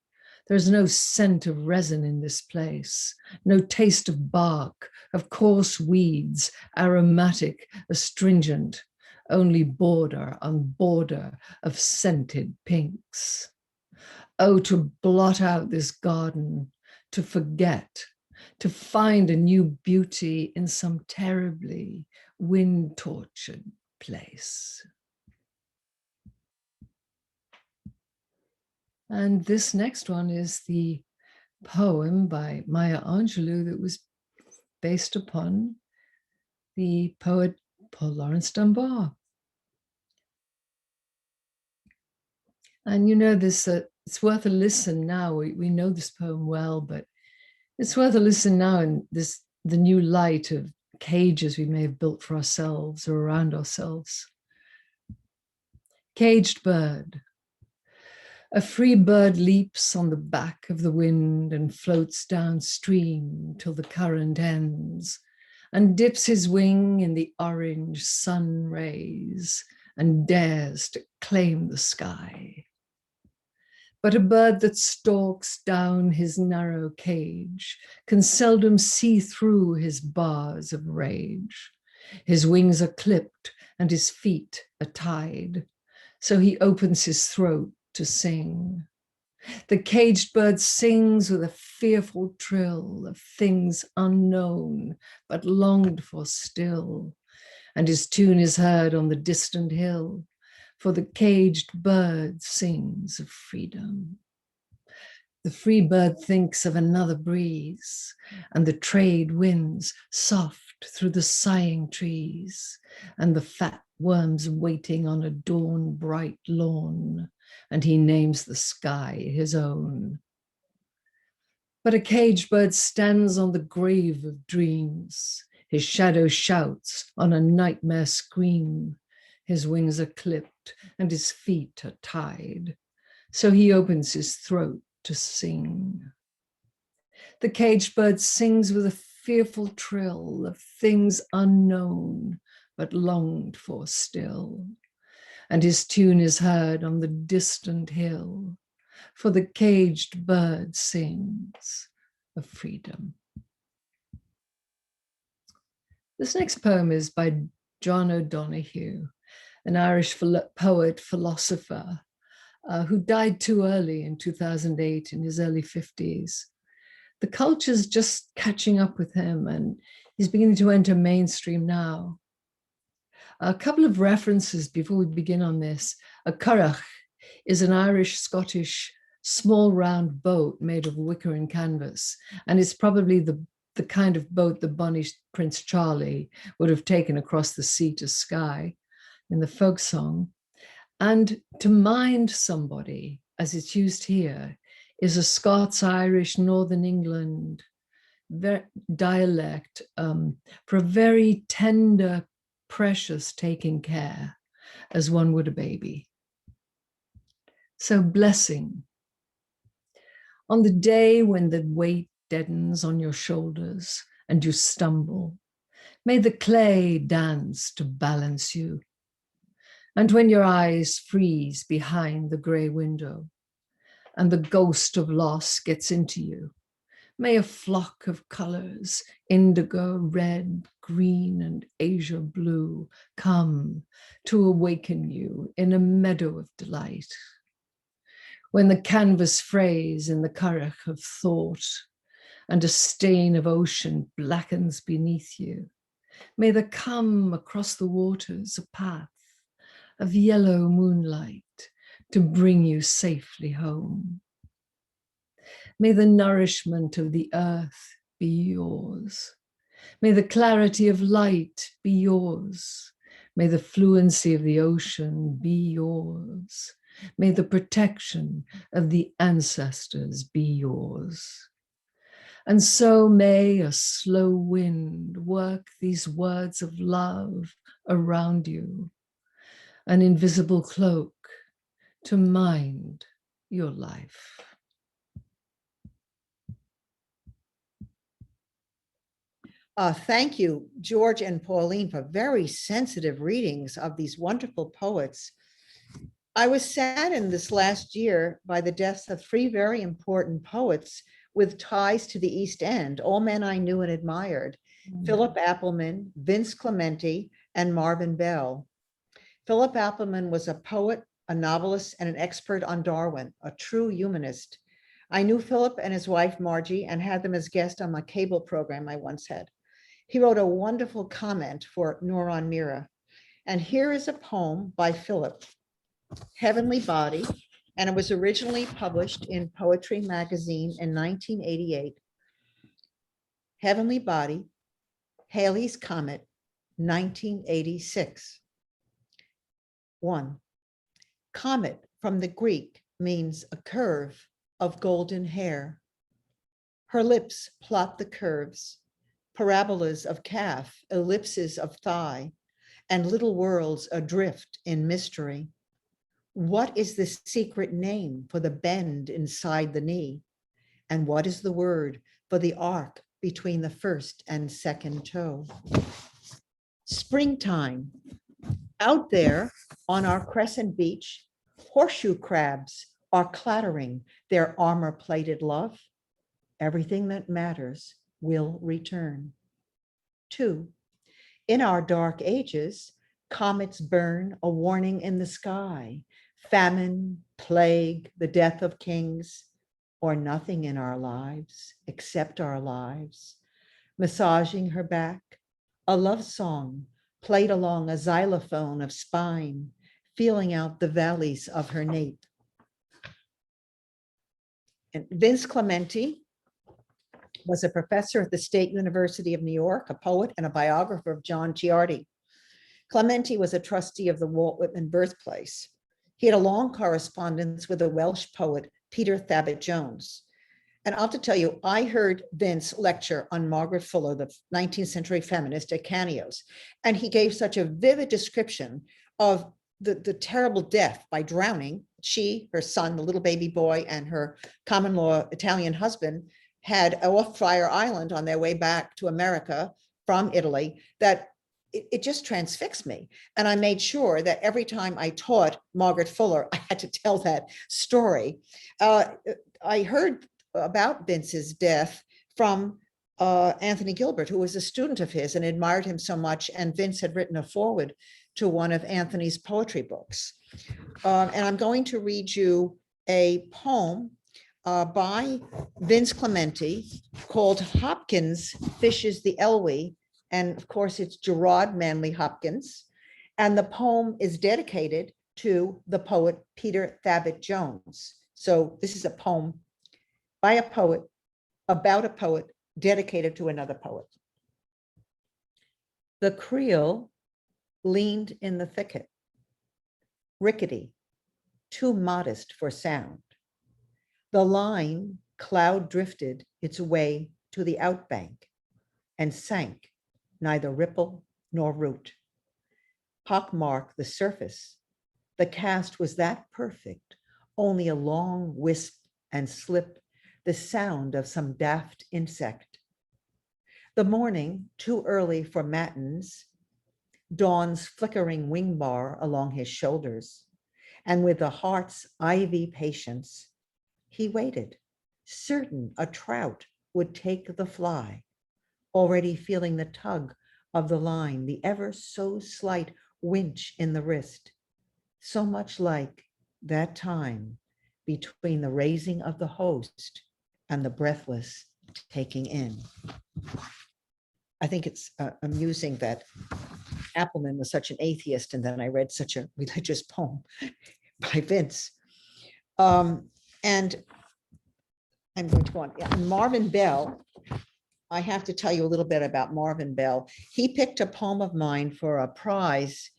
S4: There's no scent of resin in this place, no taste of bark, of coarse weeds, aromatic, astringent, only border on border of scented pinks. Oh, to blot out this garden, to forget, to find a new beauty in some terribly wind-tortured place. And this next one is the poem by Maya Angelou that was based upon the poet Paul Laurence Dunbar. And you know this, it's worth a listen now. We know this poem well, but it's worth a listen now in the new light of cages we may have built for ourselves or around ourselves. Caged bird. A free bird leaps on the back of the wind and floats downstream till the current ends, and dips his wing in the orange sun rays and dares to claim the sky. But a bird that stalks down his narrow cage can seldom see through his bars of rage. His wings are clipped and his feet are tied, so he opens his throat to sing. The caged bird sings with a fearful trill of things unknown but longed for still, and his tune is heard on the distant hill, for the caged bird sings of freedom. The free bird thinks of another breeze, and the trade winds soft through the sighing trees, and the fat worms waiting on a dawn-bright lawn, and he names the sky his own. But a caged bird stands on the grave of dreams. His shadow shouts on a nightmare scream. His wings are clipped and his feet are tied, so he opens his throat to sing. The caged bird sings with a fearful trill of things unknown but longed for still, and his tune is heard on the distant hill, for the caged bird sings of freedom. This next poem is by John O'Donoghue, an Irish poet, philosopher, who died too early in 2008 in his early 50s. The culture's just catching up with him and he's beginning to enter mainstream now. A couple of references before we begin on this. A currach is an Irish-Scottish small round boat made of wicker and canvas, and it's probably the kind of boat the Bonnie Prince Charlie would have taken across the sea to Skye in the folk song. And to mind somebody, as it's used here, is a Scots-Irish Northern England dialect for a very tender, precious taking care as one would a baby. So blessing. On the day when the weight deadens on your shoulders and you stumble, may the clay dance to balance you. And when your eyes freeze behind the gray window and the ghost of loss gets into you, may a flock of colors, indigo, red, green, and azure blue, come to awaken you in a meadow of delight. When the canvas frays in the currach of thought and a stain of ocean blackens beneath you, may there come across the waters a path of yellow moonlight to bring you safely home. May the nourishment of the earth be yours. May the clarity of light be yours. May the fluency of the ocean be yours. May the protection of the ancestors be yours. And so may a slow wind work these words of love around you, an invisible cloak to mind your life.
S2: Thank you, George and Pauline, for very sensitive readings of these wonderful poets. I was saddened this last year by the deaths of three very important poets with ties to the East End, all men I knew and admired: Philip Appleman, Vince Clementi, and Marvin Bell. Philip Appleman was a poet, a novelist, and an expert on Darwin, a true humanist. I knew Philip and his wife, Margie, and had them as guests on my cable program I once had. He wrote a wonderful comment for Noor Mira. And here is a poem by Philip, Heavenly Body, and it was originally published in Poetry Magazine in 1988. Heavenly Body, Halley's Comet, 1986. 1. Comet from the Greek means a curve of golden hair. Her lips plot the curves, parabolas of calf, ellipses of thigh, and little worlds adrift in mystery. What is the secret name for the bend inside the knee? And what is the word for the arc between the first and second toe? Springtime. Out there on our crescent beach, horseshoe crabs are clattering their armor-plated love. Everything that matters will return. 2. In our dark ages, comets burn a warning in the sky: famine, plague, the death of kings, or nothing in our lives except our lives. Massaging her back, a love song played along a xylophone of spine, feeling out the valleys of her nape. And Vince Clementi was a professor at the State University of New York, a poet and a biographer of John Ciardi. Clementi was a trustee of the Walt Whitman birthplace. He had a long correspondence with the Welsh poet Peter Thabit Jones. And I'll have to tell you, I heard Vince lecture on Margaret Fuller, the 19th century feminist, at Canio's, and he gave such a vivid description of the terrible death by drowning. She, her son, the little baby boy, and her common law Italian husband had off Fire Island on their way back to America from Italy, that it just transfixed me. And I made sure that every time I taught Margaret Fuller, I had to tell that story. I heard about Vince's death from Anthony Gilbert, who was a student of his and admired him so much. And Vince had written a foreword to one of Anthony's poetry books. And I'm going to read you a poem by Vince Clementi called Hopkins Fishes the Elway. And of course, it's Gerard Manley Hopkins. And the poem is dedicated to the poet Peter Thabit Jones. So this is a poem by a poet, about a poet, dedicated to another poet. The creel leaned in the thicket, rickety, too modest for sound. The line cloud drifted its way to the outbank and sank, neither ripple nor root. Pockmarked the surface. The cast was that perfect, only a long wisp and slip, the sound of some daft insect. The morning, too early for matins, dawn's flickering wing bar along his shoulders, and with the heart's ivy patience, he waited, certain a trout would take the fly, already feeling the tug of the line, the ever so slight winch in the wrist, so much like that time between the raising of the host and the breathless taking in. I think it's amusing that Appleman was such an atheist, and then I read such a religious poem by Vince. And I'm going to go on. Yeah, Marvin Bell, I have to tell you a little bit about Marvin Bell. He picked a poem of mine for a prize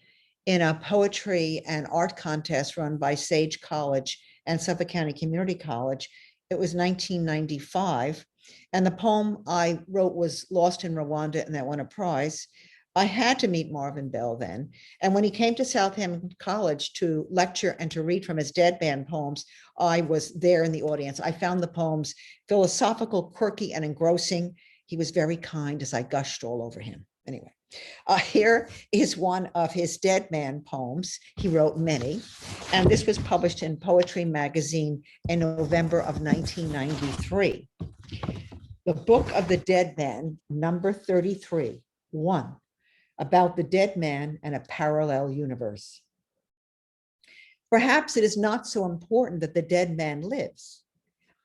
S2: in a poetry and art contest run by Sage College and Suffolk County Community College. It was 1995. And the poem I wrote was Lost in Rwanda, and that won a prize. I had to meet Marvin Bell then. And when he came to Southampton College to lecture and to read from his deadpan poems, I was there in the audience. I found the poems philosophical, quirky, and engrossing. He was very kind as I gushed all over him. Anyway, here is one of his dead man poems. He wrote many, and this was published in Poetry Magazine in November of 1993. The Book of the Dead Man, number 33, 1, about the dead man and a parallel universe. Perhaps it is not so important that the dead man lives.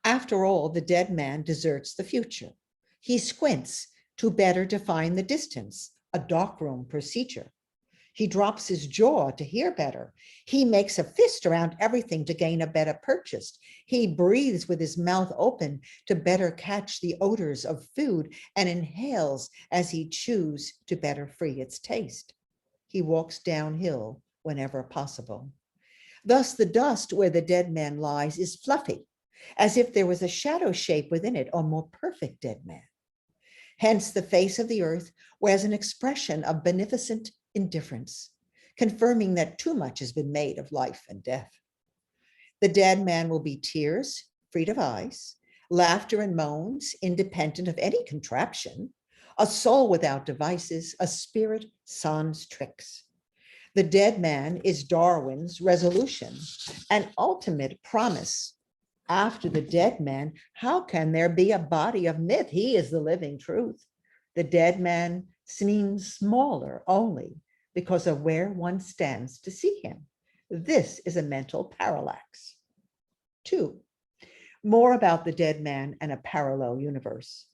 S2: After all, the dead man deserts the future. He squints to better define the distance, a darkroom procedure. He drops his jaw to hear better. He makes a fist around everything to gain a better purchase. He breathes with his mouth open to better catch the odors of food and inhales as he chews to better free its taste. He walks downhill whenever possible. Thus, the dust where the dead man lies is fluffy, as if there was a shadow shape within it, or more perfect dead man. Hence, the face of the earth wears an expression of beneficent indifference, confirming that too much has been made of life and death. The dead man will be tears, freed of eyes, laughter and moans, independent of any contraption, a soul without devices, a spirit sans tricks. The dead man is Darwin's resolution, an ultimate promise. After the dead man, how can there be a body of myth? He is the living truth. The dead man seems smaller only because of where one stands to see him. This is a mental parallax. 2, more about the dead man and a parallel universe.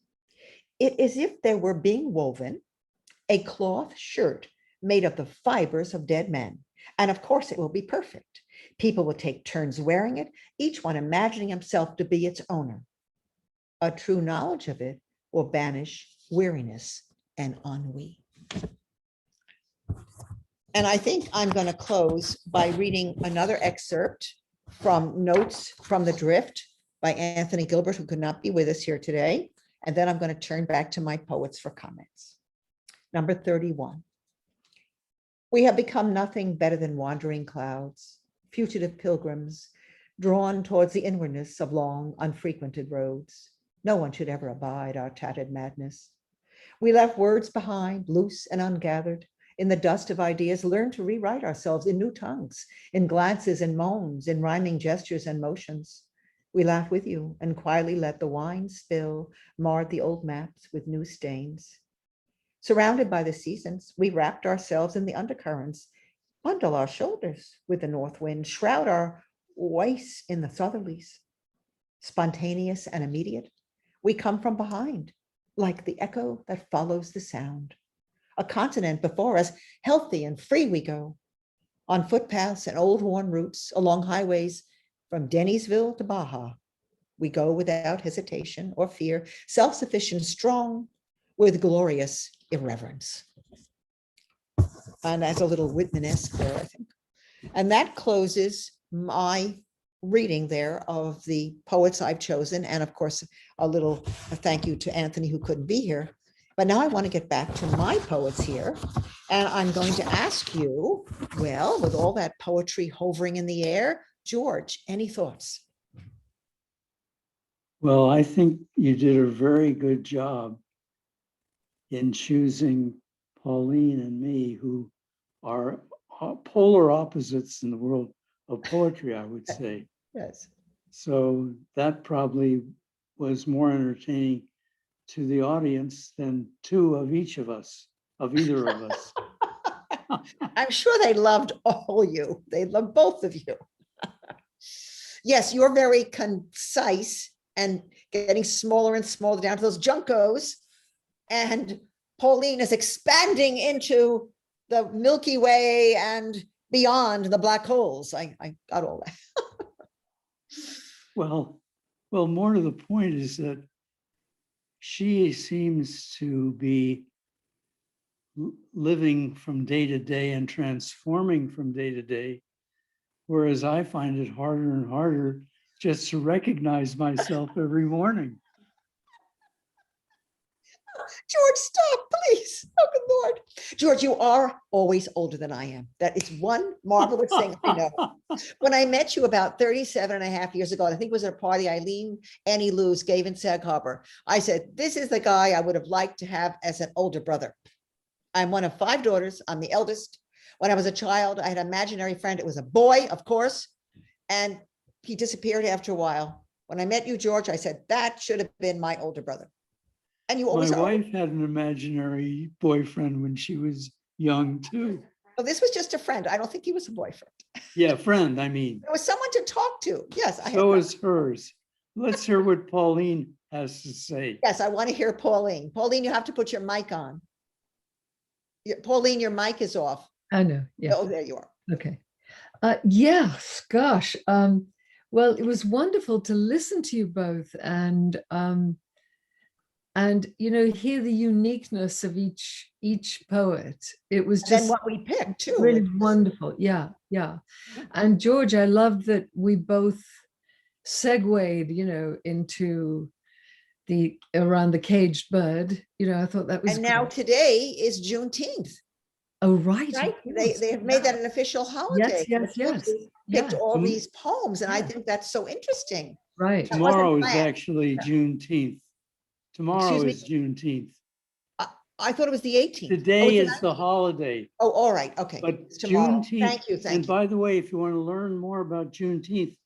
S2: It is as if there were being woven a cloth shirt made of the fibers of dead men. And of course, it will be perfect. People will take turns wearing it, each one imagining himself to be its owner. A true knowledge of it will banish weariness and ennui. And I think I'm going to close by reading another excerpt from Notes from the Drift by Anthony Gilbert, who could not be with us here today. And then I'm going to turn back to my poets for comments. Number 31. We have become nothing better than wandering clouds, fugitive pilgrims, drawn towards the inwardness of long, unfrequented roads. No one should ever abide our tattered madness. We left words behind, loose and ungathered. In the dust of ideas, learn to rewrite ourselves in new tongues, in glances and moans, in rhyming gestures and motions. We laugh with you and quietly let the wine spill, marred the old maps with new stains. Surrounded by the seasons, we wrapped ourselves in the undercurrents, bundle our shoulders with the north wind, shroud our waists in the southerlies. Spontaneous and immediate, we come from behind, like the echo that follows the sound. A continent before us, healthy and free we go. On footpaths and old worn routes, along highways from Dennisville to Baja, we go without hesitation or fear, self-sufficient, strong, with glorious irreverence. And that's a little Whitman-esque there, I think. And that closes my reading there of the poets I've chosen. And of course, a little thank you to Anthony who couldn't be here. But now I want to get back to my poets here. And I'm going to ask you, well, with all that poetry hovering in the air, George, any thoughts?
S3: Well, I think you did a very good job in choosing Pauline and me, who are polar opposites in the world of poetry, I would say.
S2: Yes.
S3: So that probably was more entertaining to the audience than two of each of us, of either of us.
S2: I'm sure they loved all you. They loved both of you. Yes, you're very concise and getting smaller and smaller down to those juncos. And Pauline is expanding into the Milky Way and beyond the black holes. I got all that.
S3: Well, more to the point is that she seems to be living from day to day and transforming from day to day, whereas I find it harder and harder just to recognize myself every morning.
S2: George, stop, please. Oh, good Lord. George, you are always older than I am. That is one marvelous thing I know. When I met you about 37 and a half years ago, I think it was at a party Eileen Annie Lou's gave in Sag Harbor, I said, this is the guy I would have liked to have as an older brother. I'm one of 5 daughters. I'm the eldest. When I was a child, I had an imaginary friend. It was a boy, of course, and he disappeared after a while. When I met you, George, I said, that should have been my older brother. And you always
S3: My
S2: are.
S3: wife had an imaginary boyfriend when she was young too.
S2: Oh, this was just a friend. I don't think he was a boyfriend.
S3: Yeah, friend, I mean.
S2: There was someone to talk to. Yes, I had.
S3: So is hers. Let's hear what Pauline has to say.
S2: Yes, I want to hear Pauline. Pauline, you have to put your mic on. Pauline, your mic is off.
S4: I know. Yeah.
S2: Oh, there you are.
S4: Okay. Yes, gosh. Well, it was wonderful to listen to you both and hear the uniqueness of each poet. It was
S2: And then
S4: just
S2: what we picked too.
S4: really
S2: which was-
S4: wonderful. Yeah. And George, I love that we both segued, into the around the caged bird. I thought that was
S2: And now
S4: great.
S2: today is Juneteenth,
S4: Oh, right.
S2: right?
S4: of
S2: They
S4: course.
S2: have made that an official holiday.
S4: Yes.
S2: Picked
S4: Yeah,
S2: all these poems, and I
S4: Yeah.
S2: think that's so interesting.
S4: right.
S2: That wasn't
S3: Tomorrow is
S2: planned.
S3: actually Juneteenth. Tomorrow
S2: Excuse me?
S3: is Juneteenth.
S2: I thought it was the 18th.
S3: Today
S2: it's
S3: is the holiday,
S2: Oh, all right. Okay.
S3: but
S2: It's tomorrow.
S3: Juneteenth.
S2: Thank you.
S3: And
S2: Thank you.
S3: by the way, if you want to learn more about Juneteenth,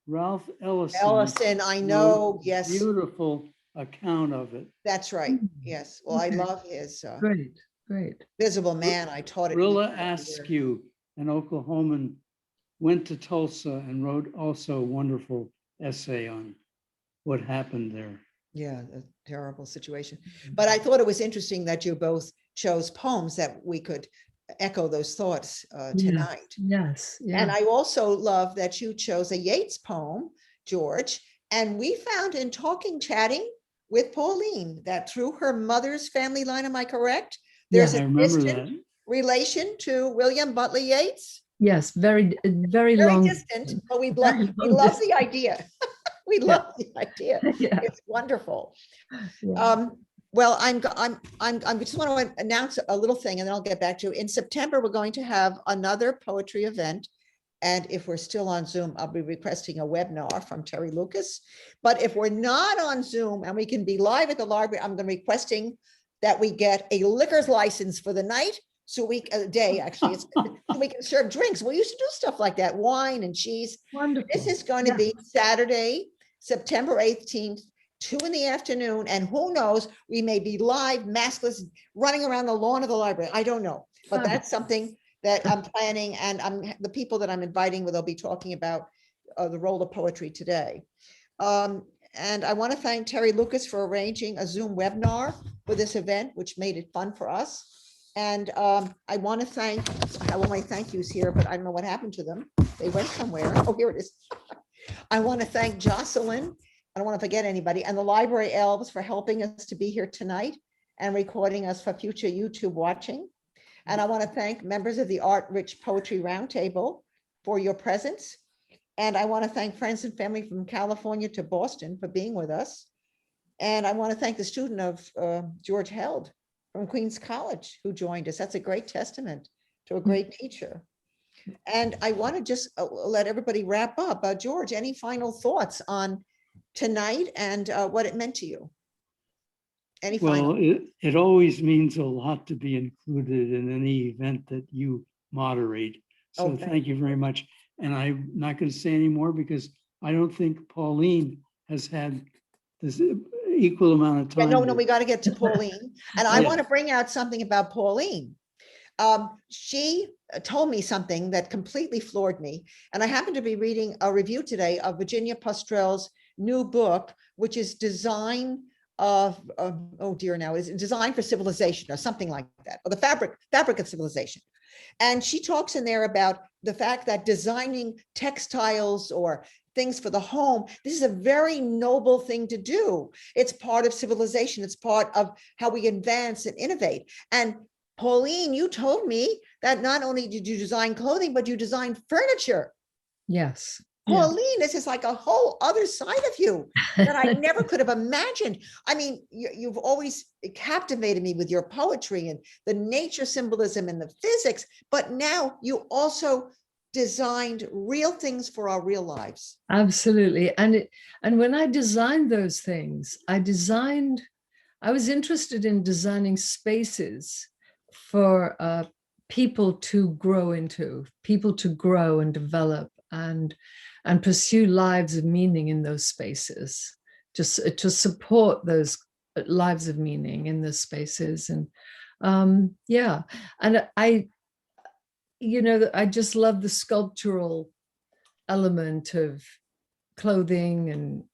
S3: Ralph Ellison
S2: Ellison, I
S3: wrote
S2: know.
S3: a
S2: Yes,
S3: beautiful account of it.
S2: that's right.
S4: Mm,
S2: Yes. Well, I
S4: okay.
S2: love his
S4: Great.
S2: Visible Man. I taught it.
S3: Rilla Askew, an Oklahoman, went to Tulsa and wrote also a wonderful essay on what happened there.
S2: Yeah, a terrible situation. But I thought it was interesting that you both chose poems that we could echo those thoughts tonight.
S4: Yes.
S2: And
S4: Yeah.
S2: I also love that you chose a Yeats poem, George. And we found in chatting with Pauline, that through her mother's family line, am I correct? There's
S3: I
S2: a
S3: remember
S2: distant
S3: that.
S2: relation to William Butler Yeats.
S4: Yes. Very
S2: Very
S4: long.
S2: distant, but we
S4: Very
S2: love
S4: long
S2: the idea. We love the idea.
S4: Yeah.
S2: It's wonderful.
S4: Yeah.
S2: Well, I'm just want to announce a little thing and then I'll get back to you. In September, we're going to have another poetry event. And if we're still on Zoom, I'll be requesting a webinar from Terry Lucas. But if we're not on Zoom and we can be live at the library, I'm going to be requesting that we get a liquor's license for the night. So a day, actually, it's so we can serve drinks. We used to do stuff like that, wine and cheese.
S4: Wonderful.
S2: This is going to
S4: Yeah.
S2: be Saturday, September 18th, 2 p.m. And who knows, we may be live, maskless, running around the lawn of the library. I don't know, but
S4: Fabulous.
S2: that's something that I'm planning, and the people that I'm inviting, they'll be talking about the role of poetry today. And I want to thank Terry Lucas for arranging a Zoom webinar for this event, which made it fun for us. And I want to thank, I have all my thank yous here, but I don't know what happened to them. They went somewhere. Oh, here it is. I want to thank Jocelyn. I don't want to forget anybody, and the library elves for helping us to be here tonight and recording us for future YouTube watching. And I want to thank members of the Art Rich Poetry Roundtable for your presence. And I want to thank friends and family from California to Boston for being with us. And I want to thank the student of George Held from Queens College who joined us. That's a great testament to a great teacher. And I want to just let everybody wrap up. George, any final thoughts on tonight and what it meant to you? Any final?
S3: Well, it always means a lot to be included in any event that you moderate. So
S2: Oh,
S3: thank you very much. And I'm not going to say any more because I don't think Pauline has had this equal amount of
S2: Yeah,
S3: time.
S2: no, we got to get to Pauline. And I
S3: Yes.
S2: want to bring out something about Pauline. She told me something that completely floored me. And I happened to be reading a review today of Virginia Postrell's new book, which is Design of, oh dear, now is Design for Civilization or something like that, or the fabric of civilization. And she talks in there about the fact that designing textiles or things for the home, this is a very noble thing to do. It's part of civilization. It's part of how we advance and innovate. And Pauline, you told me that not only did you design clothing, but you designed furniture.
S4: Yes.
S2: Pauline, this is like a whole other side of you that I never could have imagined. I mean, you've always captivated me with your poetry and the nature symbolism and the physics, but now you also designed real things for our real lives.
S4: Absolutely. And when I designed those things, I was interested in designing spaces for people to grow into, people to grow and develop and pursue lives of meaning in those spaces, just to support those lives of meaning in those spaces. And yeah, and I just love the sculptural element of clothing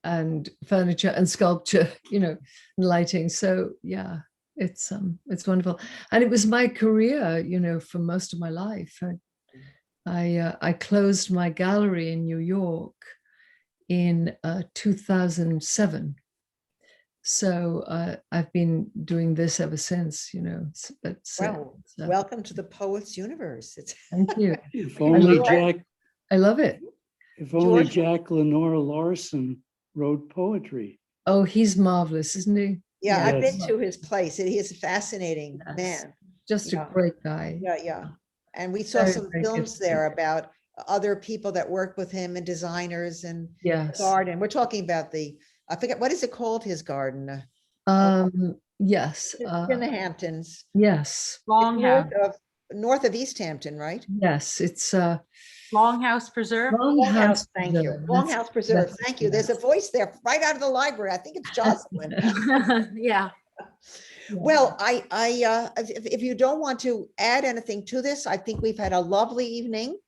S4: and furniture and sculpture, lighting. So yeah, it's wonderful. And it was my career, for most of my life. I closed my gallery in New York in 2007. So I've been doing this ever since,
S2: Well, welcome to the poet's universe.
S4: Thank you.
S3: If only
S4: I love it.
S3: If only
S2: George-
S3: Jack Lenore Larson wrote poetry.
S4: Oh, he's marvelous, isn't he?
S2: Yeah, I've
S3: Yes.
S2: been to his place. He is a fascinating
S4: Yes.
S2: man.
S4: Just
S2: Yeah.
S4: a great guy.
S2: Yeah. And we saw
S4: Very,
S2: some
S4: very good
S2: films
S4: to
S2: there
S4: see.
S2: about other people that worked with him and designers and
S4: Yes.
S2: garden. We're talking about I forget, what is it called, his garden?
S4: Yes.
S2: It's in the Hamptons.
S4: Yes.
S2: It's
S1: Longhouse,
S2: north of East Hampton, right?
S4: Yes. It's
S1: Longhouse Preserve.
S4: Longhouse.
S2: Thank you.
S4: Preserve.
S2: Longhouse Preserve.
S4: that's-
S2: Thank you. There's a voice there right out of the library. I think it's Jocelyn.
S1: Yeah.
S2: Well, if you don't want to add anything to this, I think we've had a lovely evening.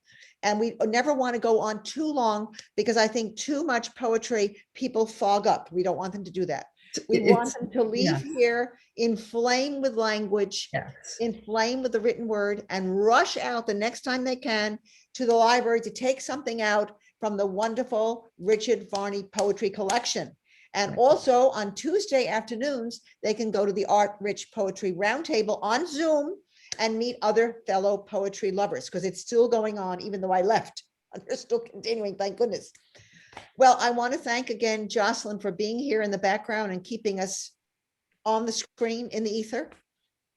S2: And we never want to go on too long because I think too much poetry, people fog up. We don't want them to do that. We want them to leave here inflamed with language,
S4: Yes.
S2: inflamed with the written word, and rush out the next time they can to the library to take something out from the wonderful Richard Varney poetry collection. And also on Tuesday afternoons, they can go to the Art Rich Poetry Roundtable on Zoom and meet other fellow poetry lovers, because it's still going on, even though I left. They're still continuing, thank goodness. Well, I want to thank again Jocelyn for being here in the background and keeping us on the screen in the ether.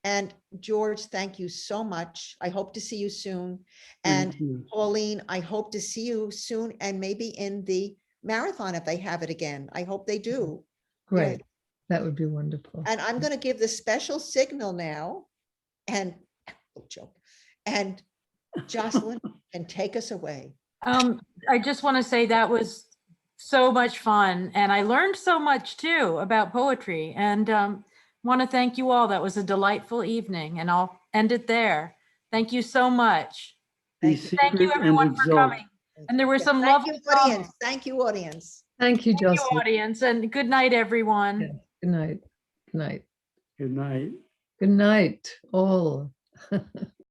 S2: And George, thank you so much. I hope to see you soon. And
S3: Thank you.
S2: Pauline, I hope to see you soon and maybe in the marathon if they have it again. I hope they do.
S4: Great. That would be wonderful.
S2: And I'm going to give the special signal now and joke. And Jocelyn can take us away.
S1: I just want to say that was so much fun, and I learned so much too about poetry, and want to thank you all. That was a delightful evening, and I'll end it there. Thank you so much.
S3: Be
S2: Thank you.
S1: Thank you
S3: secret and
S1: everyone for
S3: exult.
S1: coming. And there were some
S2: Thank
S1: lovely
S2: you, audience.
S1: songs.
S2: Thank you, audience.
S4: Thank you,
S1: Thank you,
S4: Jocelyn.
S1: audience, and good night, everyone.
S4: Yeah. Good night. Good night.
S3: Good night.
S4: Good night, all.